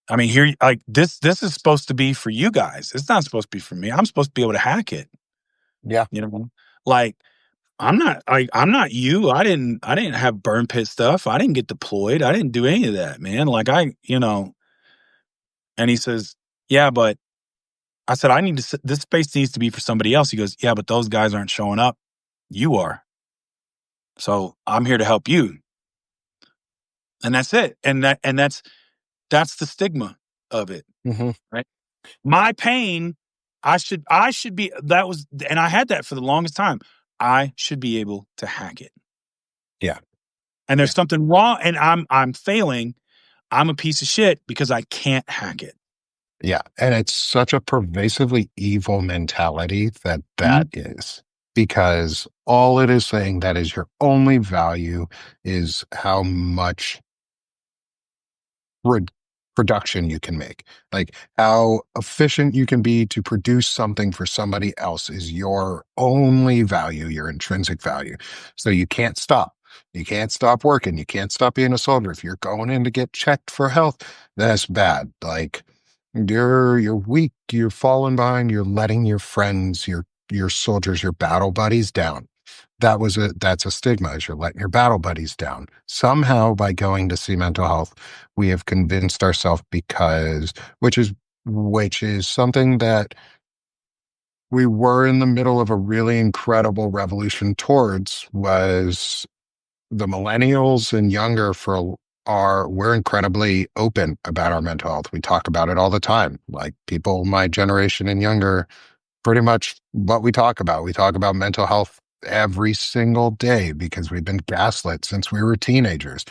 I mean, here, like this is supposed to be for you guys. It's not supposed to be for me. I'm supposed to be able to hack it, Yeah. you know? Like, I'm not you. I didn't have burn pit stuff. I didn't get deployed. I didn't do any of that, man. Like and he says, "Yeah, but," I said, "I need to this space needs to be for somebody else." He goes, "Yeah, but those guys aren't showing up. You are. So, I'm here to help you." and that's it. That's the stigma of it, Hmm. right? My pain, I should be that was and I had that for the longest time. I should be able to hack it. Yeah. And Yeah. there's something wrong and I'm failing. I'm a piece of shit because I can't hack it. Yeah. And it's such a pervasively evil mentality that that Mhm. is, because all it is saying that is your only value is how much pro- production you can make. Like how efficient you can be to produce something for somebody else is your only value, your intrinsic value. So you can't stop. You can't stop working. You can't stop being a soldier. If you're going in to get checked for health, that's bad. Like you're weak, you're falling behind, you're letting your friends, your soldiers, your battle buddies down. That's a stigma, is you're letting your battle buddies down. Somehow by going to see mental health, we have convinced ourselves, because which is something that we were in the middle of a really incredible revolution towards, was the millennials and younger we're incredibly open about our mental health. We talk about it all the time. Like people my generation and younger, pretty much what we talk about. We talk about mental health every single day because we've been gaslit since we were teenagers.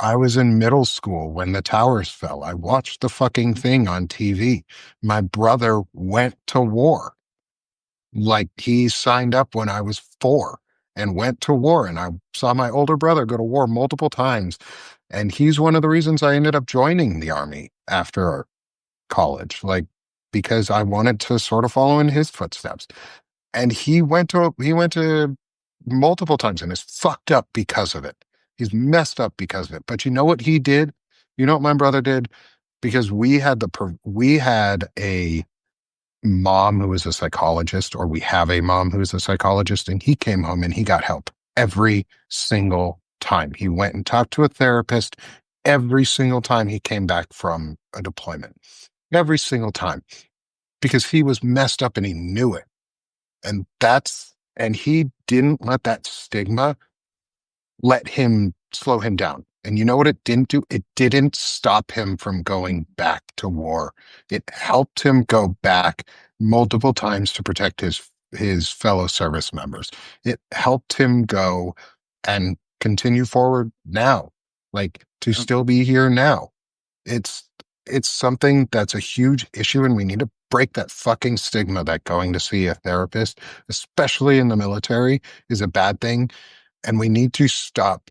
I was in middle school when the towers fell. I watched the fucking thing on TV. My brother went to war. Like he signed up when I was 4 and went to war. And I saw my older brother go to war multiple times. And he's one of the reasons I ended up joining the army after college, like because I wanted to sort of follow in his footsteps. And he went to multiple times and is fucked up because of it. He's messed up because of it. But you know what he did? You know what my brother did? Because we had a mom who was a psychologist, or we have a mom who is a psychologist, and he came home and he got help every single time. He went and talked to a therapist every single time he came back from a deployment. Every single time. Because he was messed up and he knew it. And he didn't let that stigma let him slow him down. And you know what it didn't do? It didn't stop him from going back to war. It helped him go back multiple times to protect his fellow service members. It helped him go and continue forward now, like to Yep. still be here now. It's it's something that's a huge issue, and we need to break that fucking stigma that going to see a therapist, especially in the military, is a bad thing. And we need to stop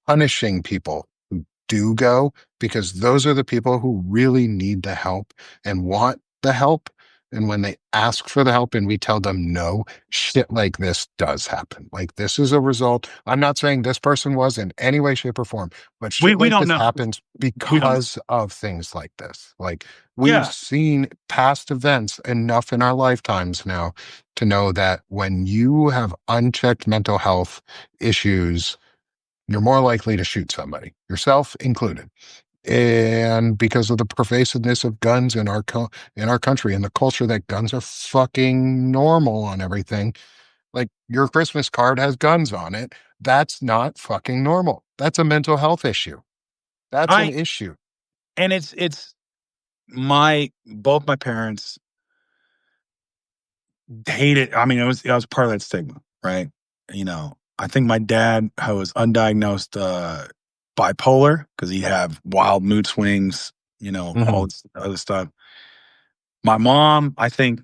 punishing people who do go, because those are the people who really need the help and want the help. And when they ask for the help and we tell them no, shit like this does happen. Like this is a result. I'm not saying this person was in any way, shape, or form, but shit We like don't this know. happens We don't know. because of things like this. Like we've Yeah. seen past events enough in our lifetimes now to know that when you have unchecked mental health issues, you're more likely to shoot somebody, yourself included. And because of the pervasiveness of guns in in our country and the culture that guns are fucking normal on everything, like your Christmas card has guns on it. That's not fucking normal. That's a mental health issue. That's an I issue. and it's my both my parents hated. I mean, it was part of that stigma, right? I think my dad was undiagnosed bipolar because he'd have wild mood swings, Hmm. all this other stuff. My mom, I think,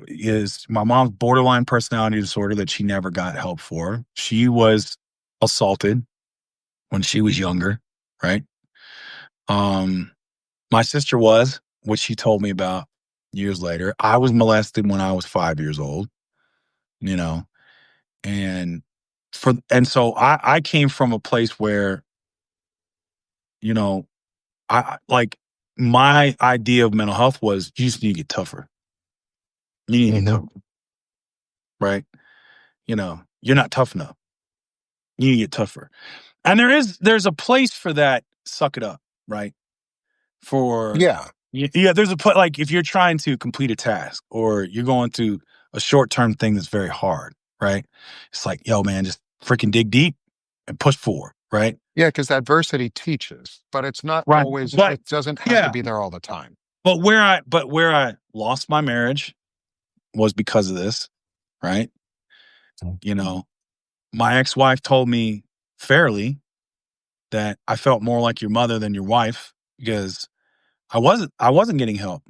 is my mom's borderline personality disorder that she never got help for. She was assaulted when she was younger, right? Um, my sister was, which she told me about years later. I was molested when I was 5 years old, you know, and so I came from a place where, you know, like my idea of mental health was you just need to get tougher. You need to get Hmm. tougher, right? You're not tough enough. You need to get tougher. And there's a place for that, suck it up, right? For Yeah. yeah, there's a like if you're trying to complete a task or you're going through a short-term thing that's very hard, right? It's like, yo, man, just freaking dig deep and push forward. right? Yeah, because adversity teaches, but it's not Right. always, But it doesn't have to yeah, be there all the time. but where I lost my marriage was because of this, right? Mm. You know, my ex-wife told me fairly that I felt more like your mother than your wife because I wasn't getting help.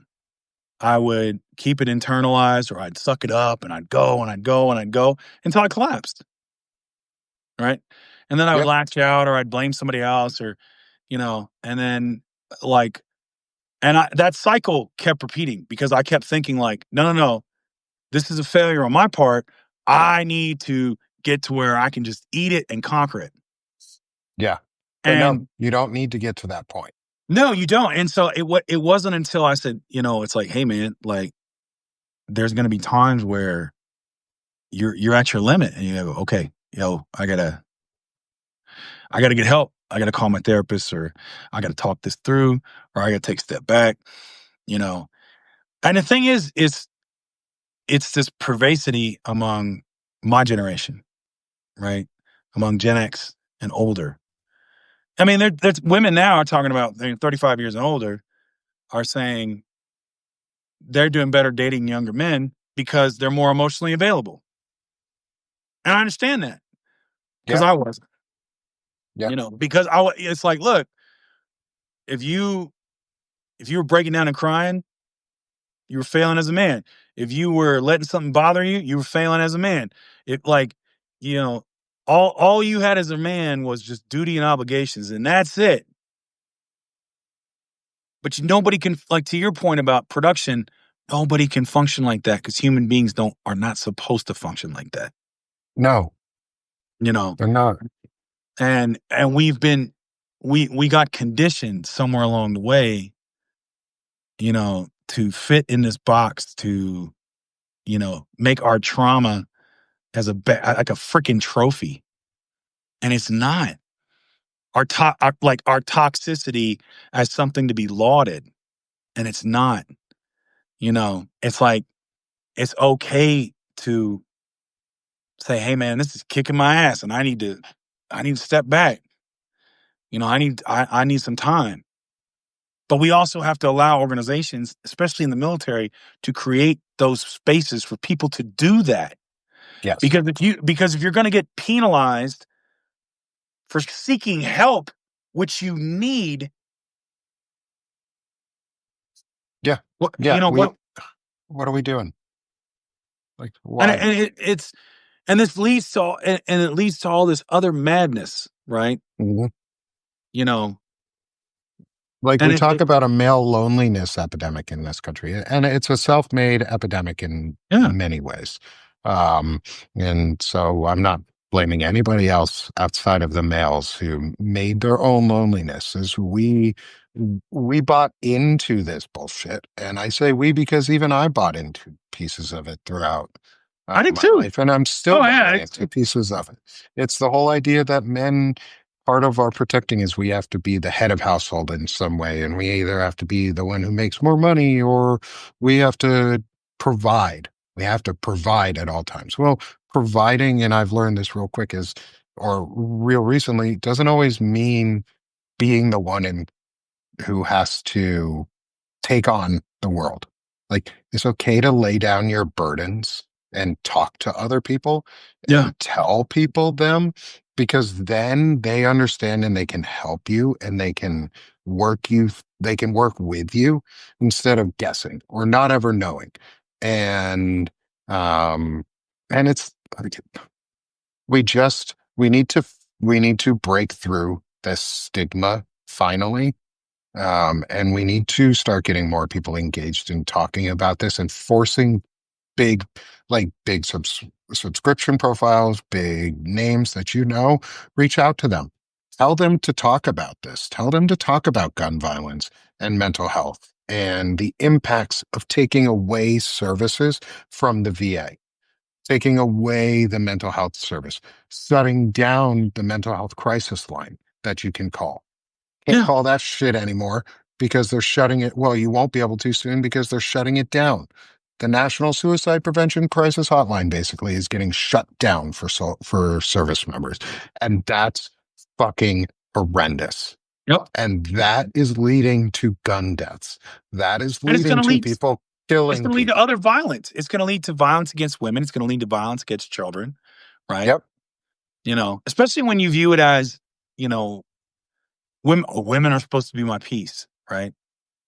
I would keep it internalized or I'd suck it up and I'd go and I'd go and I'd go until I collapsed, right? And then I would Yep. lash out or I'd blame somebody else or, and then like, that cycle kept repeating because I kept thinking like, no, no, no, this is a failure on my part. I need to get to where I can just eat it and conquer it. Yeah. But no, And you don't need to get to that point. no, you don't. And so it wasn't until I said, it's like, hey man, like there's gonna be times where you're at your limit and you go, okay, I gotta get help. I gotta call my therapist or I gotta talk this through or I gotta take a step back, you know. And the thing is, it's this pervasivity among my generation, right? Among Gen X and older. I mean, there's women now are talking about they're 35 years and older are saying they're doing better dating younger men because they're more emotionally available. And I understand that because Yeah. I wasn't, Yeah. because it's like, look, if you if you were breaking down and crying, you were failing as a man. If you were letting something bother you, you were failing as a man. It like, you know, all you had as a man was just duty and obligations, and that's it. But nobody can, like to your point about production, nobody can function like that because human beings don't are not supposed to function like that. No, You know, they're not. and we got conditioned somewhere along the way, to fit in this box to, make our trauma as like a freaking trophy, and it's not. Our toxicity as something to be lauded, and it's not. It's like it's okay to say, "Hey, man, this is kicking my ass, and I need to step back. I need some time." But we also have to allow organizations, especially in the military, to create those spaces for people to do that. Yes. Because if you're going to get penalized for seeking help, which you need, Yeah. what Yeah. what What are we doing? Like, and why? and it's and this leads to and it leads to all this other madness, right? Mhm. You know, Like, and we talk it about a male loneliness epidemic in this country, and it's a self-made epidemic in yeah, many ways. Um, and so I'm not blaming anybody else outside of the males who made their own loneliness. Is we bought into this bullshit, and I say we because even I bought into pieces of it throughout I did my too. life, and I'm still Oh yeah, buying into pieces of it. It's the whole idea that men part of our protecting is we have to be the head of household in some way, and we either have to be the one who makes more money or we have to provide. We have to provide at all times. Well, providing, and I've learned this real quick, is or real recently, doesn't always mean being the one who has to take on the world. Like, it's okay to lay down your burdens and talk to other people yeah, and tell people them because then they understand and they can help you and they can work with you instead of guessing or not ever knowing. And um and it's like, we need to break through this stigma finally, and we need to start getting more people engaged in talking about this and forcing big, like big subscription profiles, big names that reach out to them. Tell them to talk about this. Tell them to talk about gun violence and mental health and the impacts of taking away services from the VA, taking away the mental health service, shutting down the mental health crisis line that you can call. Can't yeah, call that shit anymore because they're shutting it. Well, you won't be able to soon because they're shutting it down. The National Suicide Prevention Crisis Hotline basically is getting shut down for service members, and that's fucking horrendous. Yep. And that is leading to gun deaths. That is And it's leading gonna to lead people it's killing gonna lead to people. other violence. It's gonna lead to violence against women. It's gonna lead to violence against children, right? Yep. Especially when you view it as, you know, women are supposed to be my peace, right?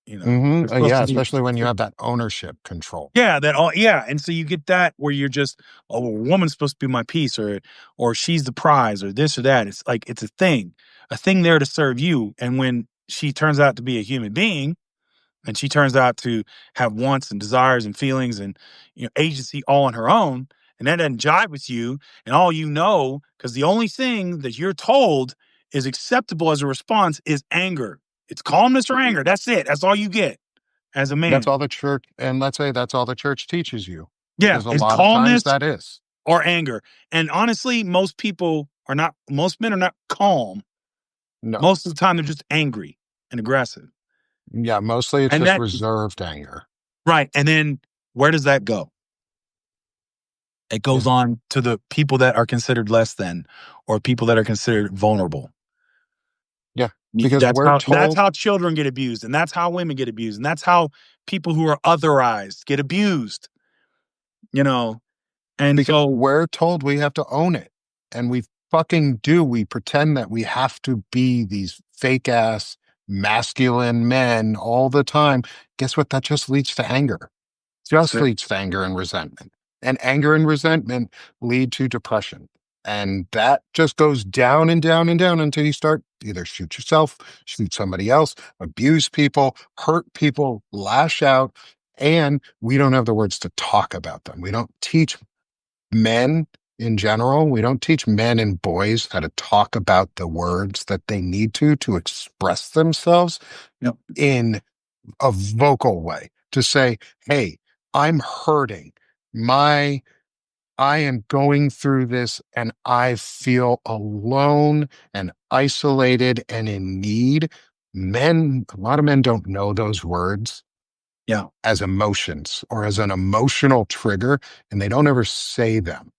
They're supposed Yeah, to be especially when you have that ownership control. yeah, and so you get that where you're just, oh, a woman's supposed to be my piece, or she's the prize, or this or that. It's like it's a thing there to serve you. And when she turns out to be a human being, and she turns out to have wants and desires and feelings and agency all on her own, and that doesn't jive with you, and all because the only thing that you're told is acceptable as a response is anger. It's calmness or anger. That's it. That's all you get as a That's man. all the church, and let's say that's all the church teaches you, Yeah, because a it's lot of times calmness that is. or anger. And honestly, most men are not calm. No. Most of the time, they're just angry and aggressive. Yeah, mostly it's And just that, reserved anger. right. And then where does that go? It Yeah. goes on to the people that are considered less than or people that are considered vulnerable. Yeah. Because we're That's told how children get abused, and that's how women get abused, and that's how people who are otherized get abused, you know. And because so we're told we have to own it. And we fucking do. We pretend that we have to be these fake ass masculine men all the time. Guess what? That just leads to anger. Just leads to anger and resentment. And anger and resentment lead to depression. And that just goes down and down and down until you start either shoot yourself, shoot somebody else, abuse people, hurt people, lash out. And we don't have the words to talk about them. We don't teach men in general. We don't teach men and boys how to talk about the words that they need to express themselves Yep. in a vocal way, to say, hey, I'm hurting. My I am going through this and I feel alone and isolated and in need. A lot of men don't know those words yeah. as emotions or as an emotional trigger, and they don't ever say them.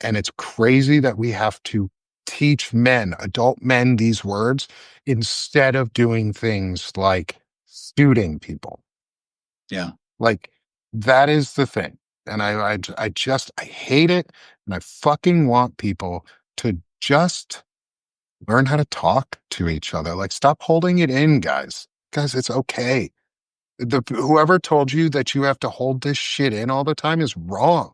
And it's crazy that we have to teach men, adult men, these words instead of doing things like shooting people. Yeah. Like, that is the thing. And I hate it. And I fucking want people to just learn how to talk to each other. Like, stop holding it in, guys. Guys, it's okay. Whoever told you that you have to hold this shit in all the time is wrong.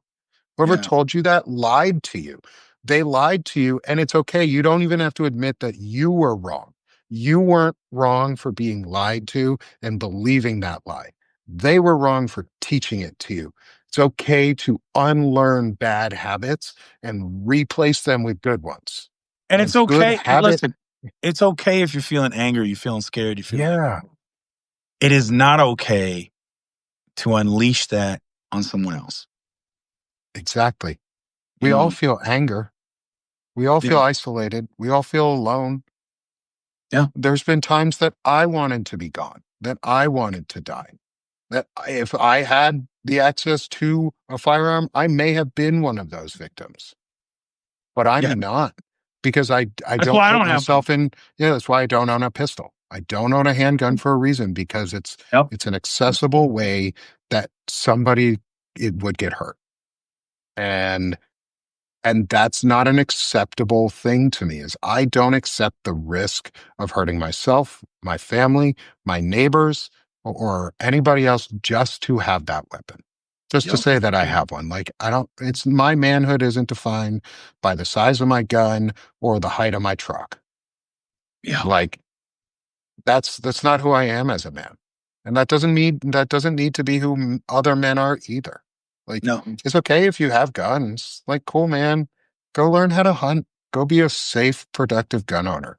Whoever Yeah. told you that lied to you. They lied to you, and it's okay. You don't even have to admit that you were wrong. You weren't wrong for being lied to and believing that lie. They were wrong for teaching it to you. It's okay to unlearn bad habits and replace them with good ones. And A it's good okay. habit, Listen, it's okay if you're feeling anger, you're feeling scared, you feel. yeah, It is not okay to unleash that on someone else. exactly. You We all know. feel anger. We all Yeah. feel isolated. We all feel alone. Yeah. There's been times that I wanted to be gone, that I wanted to die, that if I had the access to a firearm, I may have been one of those victims, but Yeah. I'm not, because I That's don't why I put don't have one. myself in. Yeah, that's why I don't own a pistol. I don't own a handgun for a reason, because Yep. it's an accessible way that somebody it would get hurt. And that's not an acceptable thing to me. Is I don't accept the risk of hurting myself, my family, my neighbors, or anybody else just to have that weapon. Just to Yep. say that I have one. Like, I don't, it's my manhood isn't defined by the size of my gun or the height of my truck. Yeah. Like, that's not who I am as a man. And that doesn't need to be who other men are either. Like, No. it's okay if you have guns. Like, cool, man. Go learn how to hunt. Go be a safe, productive gun owner.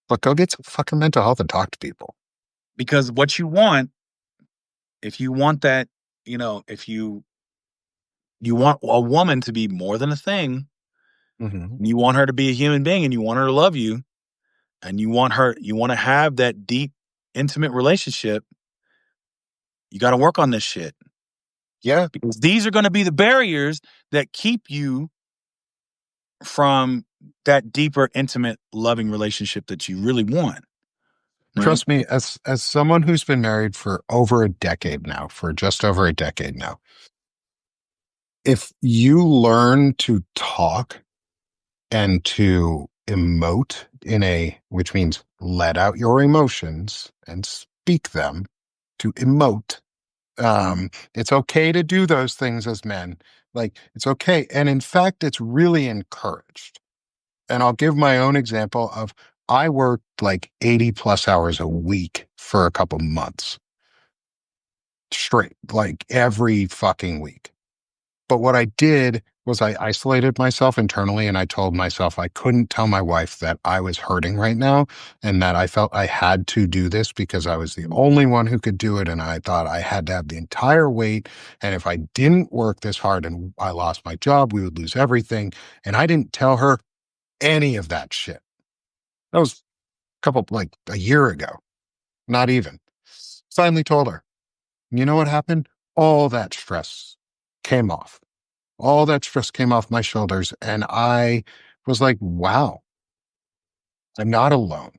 But go get some fucking mental health and talk to people. Because what you want, if you want that, if you want a woman to be more than a thing, Hmm. you want her to be a human being and you want her to love you and you want to have that deep, intimate relationship, you got to work on this shit. Yeah. Because these are going to be the barriers that keep you from that deeper, intimate, loving relationship that you really want, right? Trust me, as someone who's been married for over a decade now, for just over a decade now, if you learn to talk and to emote which means let out your emotions and speak them, to emote. It's okay to do those things as men. Like, it's okay. And in fact, it's really encouraged. And I'll give my own example of I worked like 80 plus hours a week for a couple months straight, like every fucking week. But what I did was I isolated myself internally and I told myself I couldn't tell my wife that I was hurting right now and that I felt I had to do this because I was the only one who could do it. And I thought I had to have the entire weight. And if I didn't work this hard and I lost my job, we would lose everything. And I didn't tell her any of that shit. That was like a year ago, not even. Finally told her. You know what happened? All that stress came off. All that stress came off my shoulders. And I was like, wow, I'm not alone.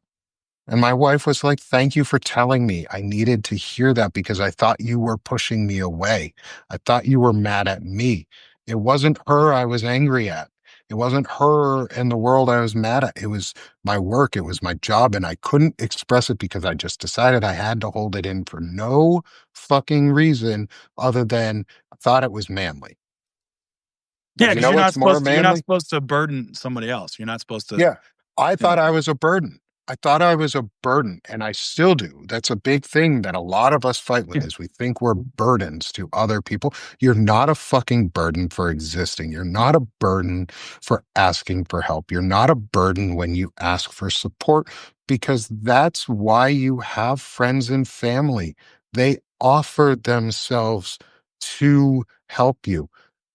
And my wife was like, thank you for telling me. I needed to hear that because I thought you were pushing me away. I thought you were mad at me. It wasn't her I was angry at. It wasn't her and the world I was mad at. It was my work. It was my job. And I couldn't express it because I just decided I had to hold it in for no fucking reason other than I thought it was manly. Yeah, Because you because know what's more you're not manly? supposed to burden somebody else. You're not supposed to, Yeah. I you know. thought I was a burden. I thought I was a burden, and I still do. That's a big thing that a lot of us fight with Yeah. is we think we're burdens to other people. You're not a fucking burden for existing. You're not a burden for asking for help. You're not a burden when you ask for support because that's why you have friends and family. They offer themselves to help you.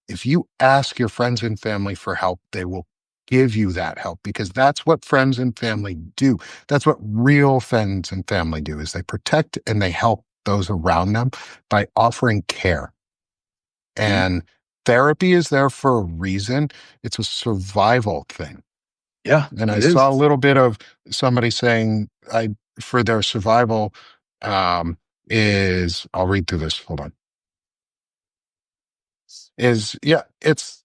If you ask your friends and family for help, they will give you that help because that's what friends and family do. That's what real friends and family do is they protect and they help those around them by offering care. Yeah. And therapy is there for a reason. It's a survival thing. Yeah, And I it saw a is. little bit of somebody saying I for their survival um is I'll read through this. Hold on. Is yeah, it's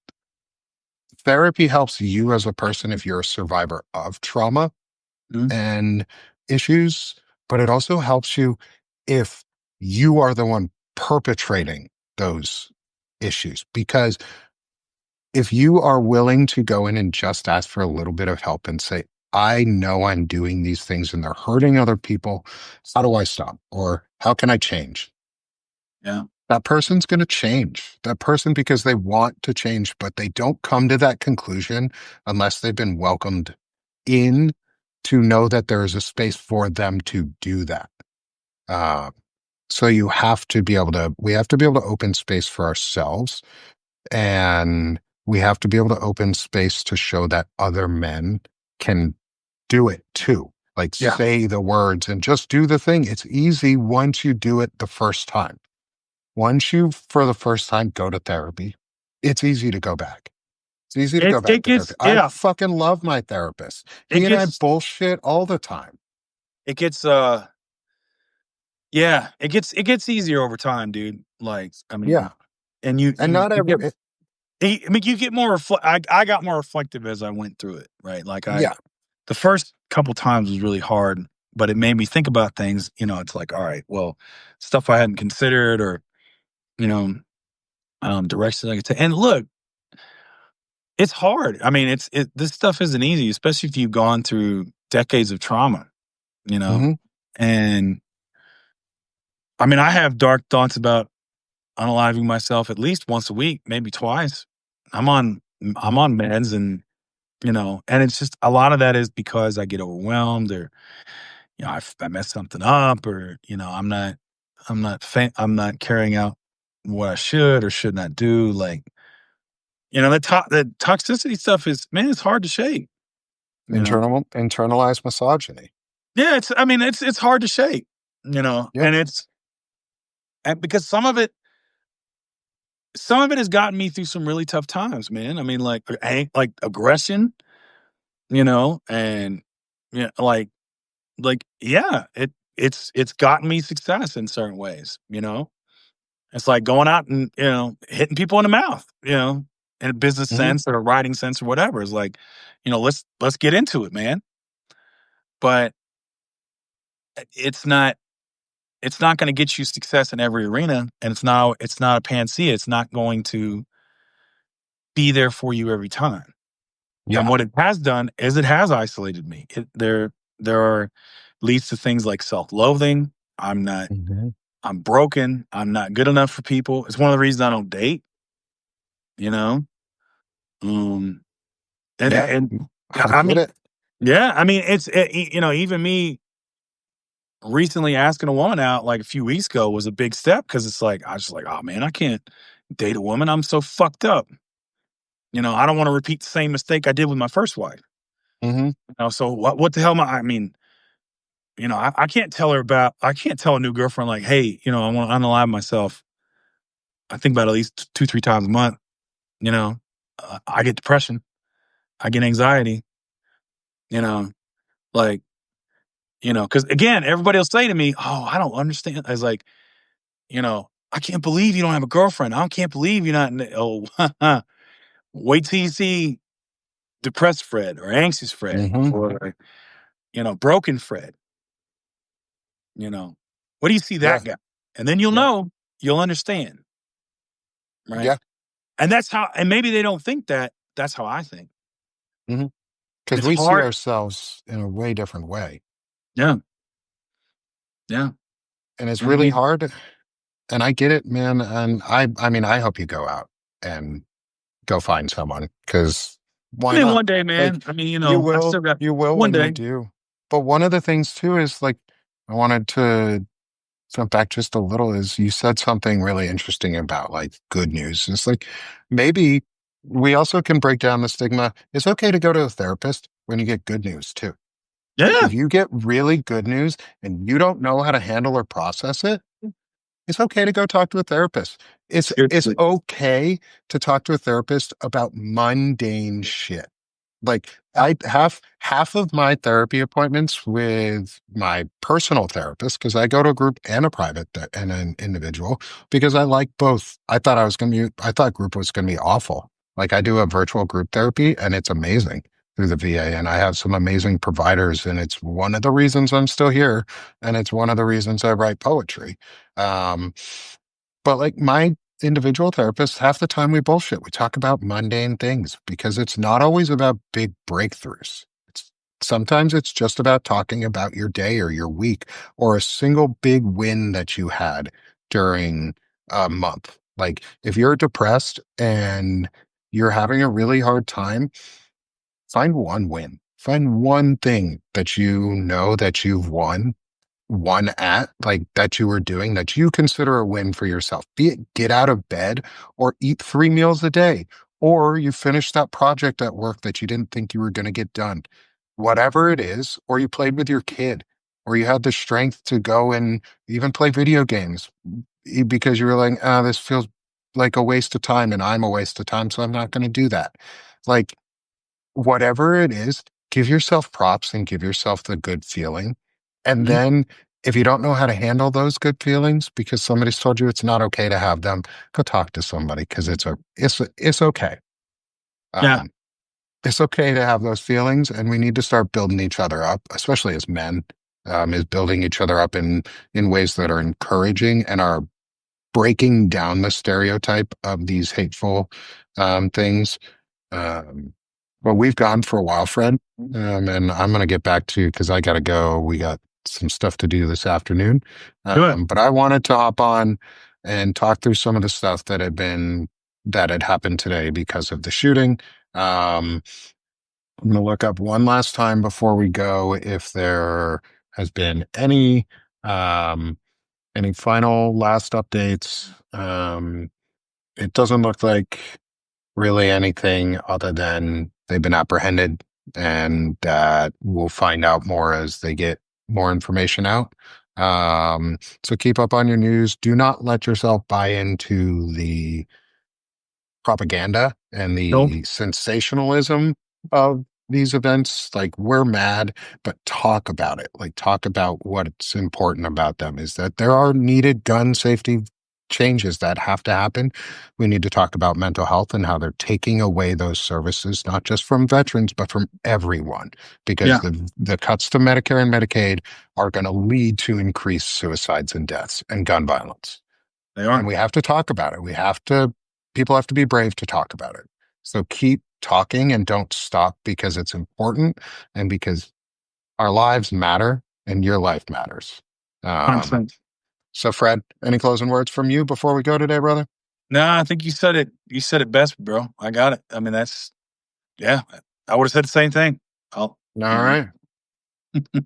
therapy helps you as a person if you're a survivor of trauma Mhm. and issues, but it also helps you if you are the one perpetrating those issues. Because if you are willing to go in and just ask for a little bit of help and say, I know I'm doing these things and they're hurting other people. How do I stop? Or how can I change? Yeah. That person's going to change. That person, because they want to change, but they don't come to that conclusion unless they've been welcomed in to know that there is a space for them to do that. Uh, so we have to be able to open space for ourselves and we have to be able to open space to show that other men can do it too. Like Yeah. say the words and just do the thing. It's easy once you do it the first time. Once you, for the first time, go to therapy, it's easy to go back. It's easy to go back It to therapy. gets, I yeah, fucking love my therapist. it He and I gets bullshit all the time. it gets yeah, it gets easier over time, dude. Like, I Yeah. mean, and you And you not you every, get I mean, you get more I got more reflective as I went through it, right? Like yeah. the first couple times was really hard, but it made me think about things, it's like, all right, well, stuff I hadn't considered or, you know, directions I could take. And look, it's hard. I mean, this stuff isn't easy, especially if you've gone through decades of trauma, you know. Hmm. And I mean, I have dark thoughts about unaliving myself at least once a week, maybe twice. I'm on meds and it's just a lot of that is because I get overwhelmed or I messed something up or I'm not carrying out what I should or should not do. Like the toxicity stuff is, man, it's hard to shake. You know, Internalized misogyny. yeah, it's hard to shake. Yeah. And it's and because some of it some of it has gotten me through some really tough times, man. I mean, like aggression, and yeah, yeah, it's gotten me success in certain ways. It's like going out and, hitting people in the mouth, in a business Hmm. sense or a writing sense or whatever. It's like, let's get into it, man. But it's not going to get you success in every arena, and it's not a panacea. It's not going to be there for you every time. And Yeah. what it has done is it has isolated me. There are leads to things like self-loathing. I'm not Hmm. I'm broken. I'm not good enough for people. It's one of the reasons I don't date, you know? Um, Yeah. and I I get mean, it. yeah, I mean, even me recently asking a woman out like a few weeks ago was a big step because it's like, I was just like, oh man, I can't date a woman. I'm so fucked up. I don't want to repeat the same mistake I did with my first wife. Hmm. So what the hell I mean, I can't tell a new girlfriend like, hey, I want to unalive myself. I think about it at least 2, 3 times a month. You know, I get depression. I get anxiety, you know, like, because again, everybody will say to me, oh, I don't understand. I was like, I can't believe you don't have a girlfriend. I can't believe you're not. Oh, wait till you see depressed Fred or anxious Fred Hmm. or, broken Fred, you know, what do you see Yeah. that guy? And then you'll Yeah. know, you'll understand. Right. Yeah. And maybe they don't think that. That's how I think. Hmm. Because It's we see hard. ourselves in a way different way. Yeah. Yeah. And it's really Mhm. hard. And I get it, man. And I mean, I hope you go out and go find someone because I why mean, not? one day, Like man. I mean, I still got you will one when you day. do. But one of the things too is like, I wanted to jump back just a little is you said something really interesting about like good news. It's like maybe we also can break down the stigma. It's okay to go to a therapist when you get good news too. Yeah. If you get really good news and you don't know how to handle or process it, it's okay to go talk to a therapist. It's Seriously. okay to talk to a therapist about mundane shit. Like Yeah. I half of my therapy appointments with my personal therapist, because I go to a group and a and an individual, because I like both. I thought group was gonna be awful. Like I do a virtual group therapy and it's amazing through the VA, and I have some amazing providers, and it's one of the reasons I'm still here, and it's one of the reasons I write poetry. Um, but like my individual therapist, half the time we bullshit. We talk about mundane things because it's not always about big breakthroughs. Sometimes it's just about talking about your day or your week or a single big win that you had during a month. Like if you're depressed and you're having a really hard time, find one win. Find one thing that you know that you've won at, like that you were doing that you consider a win for yourself. Be it get out of bed or eat 3 meals a day, or you finish that project at work that you didn't think you were going to get done. Whatever it is, or you played with your kid, or you had the strength to go and even play video games because you were like, ah, this feels like a waste of time and I'm a waste of time, so I'm not going to do that. Like, whatever it is, give yourself props and give yourself the good feeling. And Mhm. then if you don't know how to handle those good feelings because somebody's told you it's not okay to have them, go talk to somebody because it's okay. Yeah. Um, it's okay to have those feelings, and we need to start building each other up, especially as men. Is building each other up in ways that are encouraging and are breaking down the stereotype of these hateful things. um, well, we've gone for a while, Fred, and I'm going to get back to because I got to go. We got some stuff to do this afternoon, Do it. but I wanted to hop on and talk through some of the stuff that had happened today because of the shooting. Um, I'm going to look up one last time before we go if there has been any final last updates. It doesn't look like really anything other than they've been apprehended and that we'll find out more as they get more information out. So keep up on your news. Do not let yourself buy into the propaganda and Nope. the sensationalism of these events. Like, we're mad, but talk about it. Like, talk about what's important about them is that there are needed gun safety changes that have to happen. We need to talk about mental health and how they're taking away those services, not just from veterans, but from everyone, because Yeah, the cuts to Medicare and Medicaid are going to lead to increased suicides and deaths and gun violence. they And are. we have to talk about it. People have to be brave to talk about it. So keep talking and don't stop because it's important and because our lives matter and your life matters. Um, 100%. so, Fred, any closing words from you before we go today, brother? No, I think you said it. You said it best, bro. I got it. I mean, that's yeah. I would have said the same thing. I'll, All you know, right.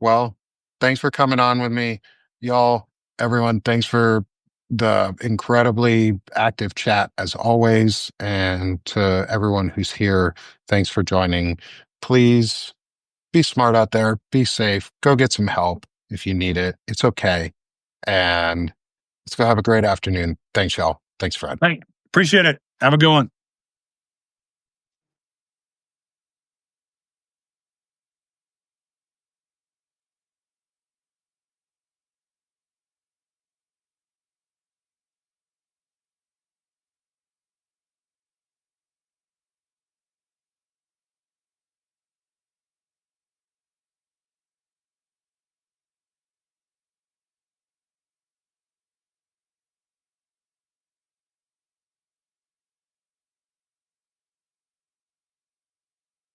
Well, thanks for coming on with me, y'all. Everyone, thanks for the incredibly active chat as always. And to everyone who's here, thanks for joining. Please be smart out there, be safe, go get some help if you need it. It's okay. And let's go have a great afternoon. Thanks, y'all. Thanks, Fred. hey, appreciate it. Have a good one.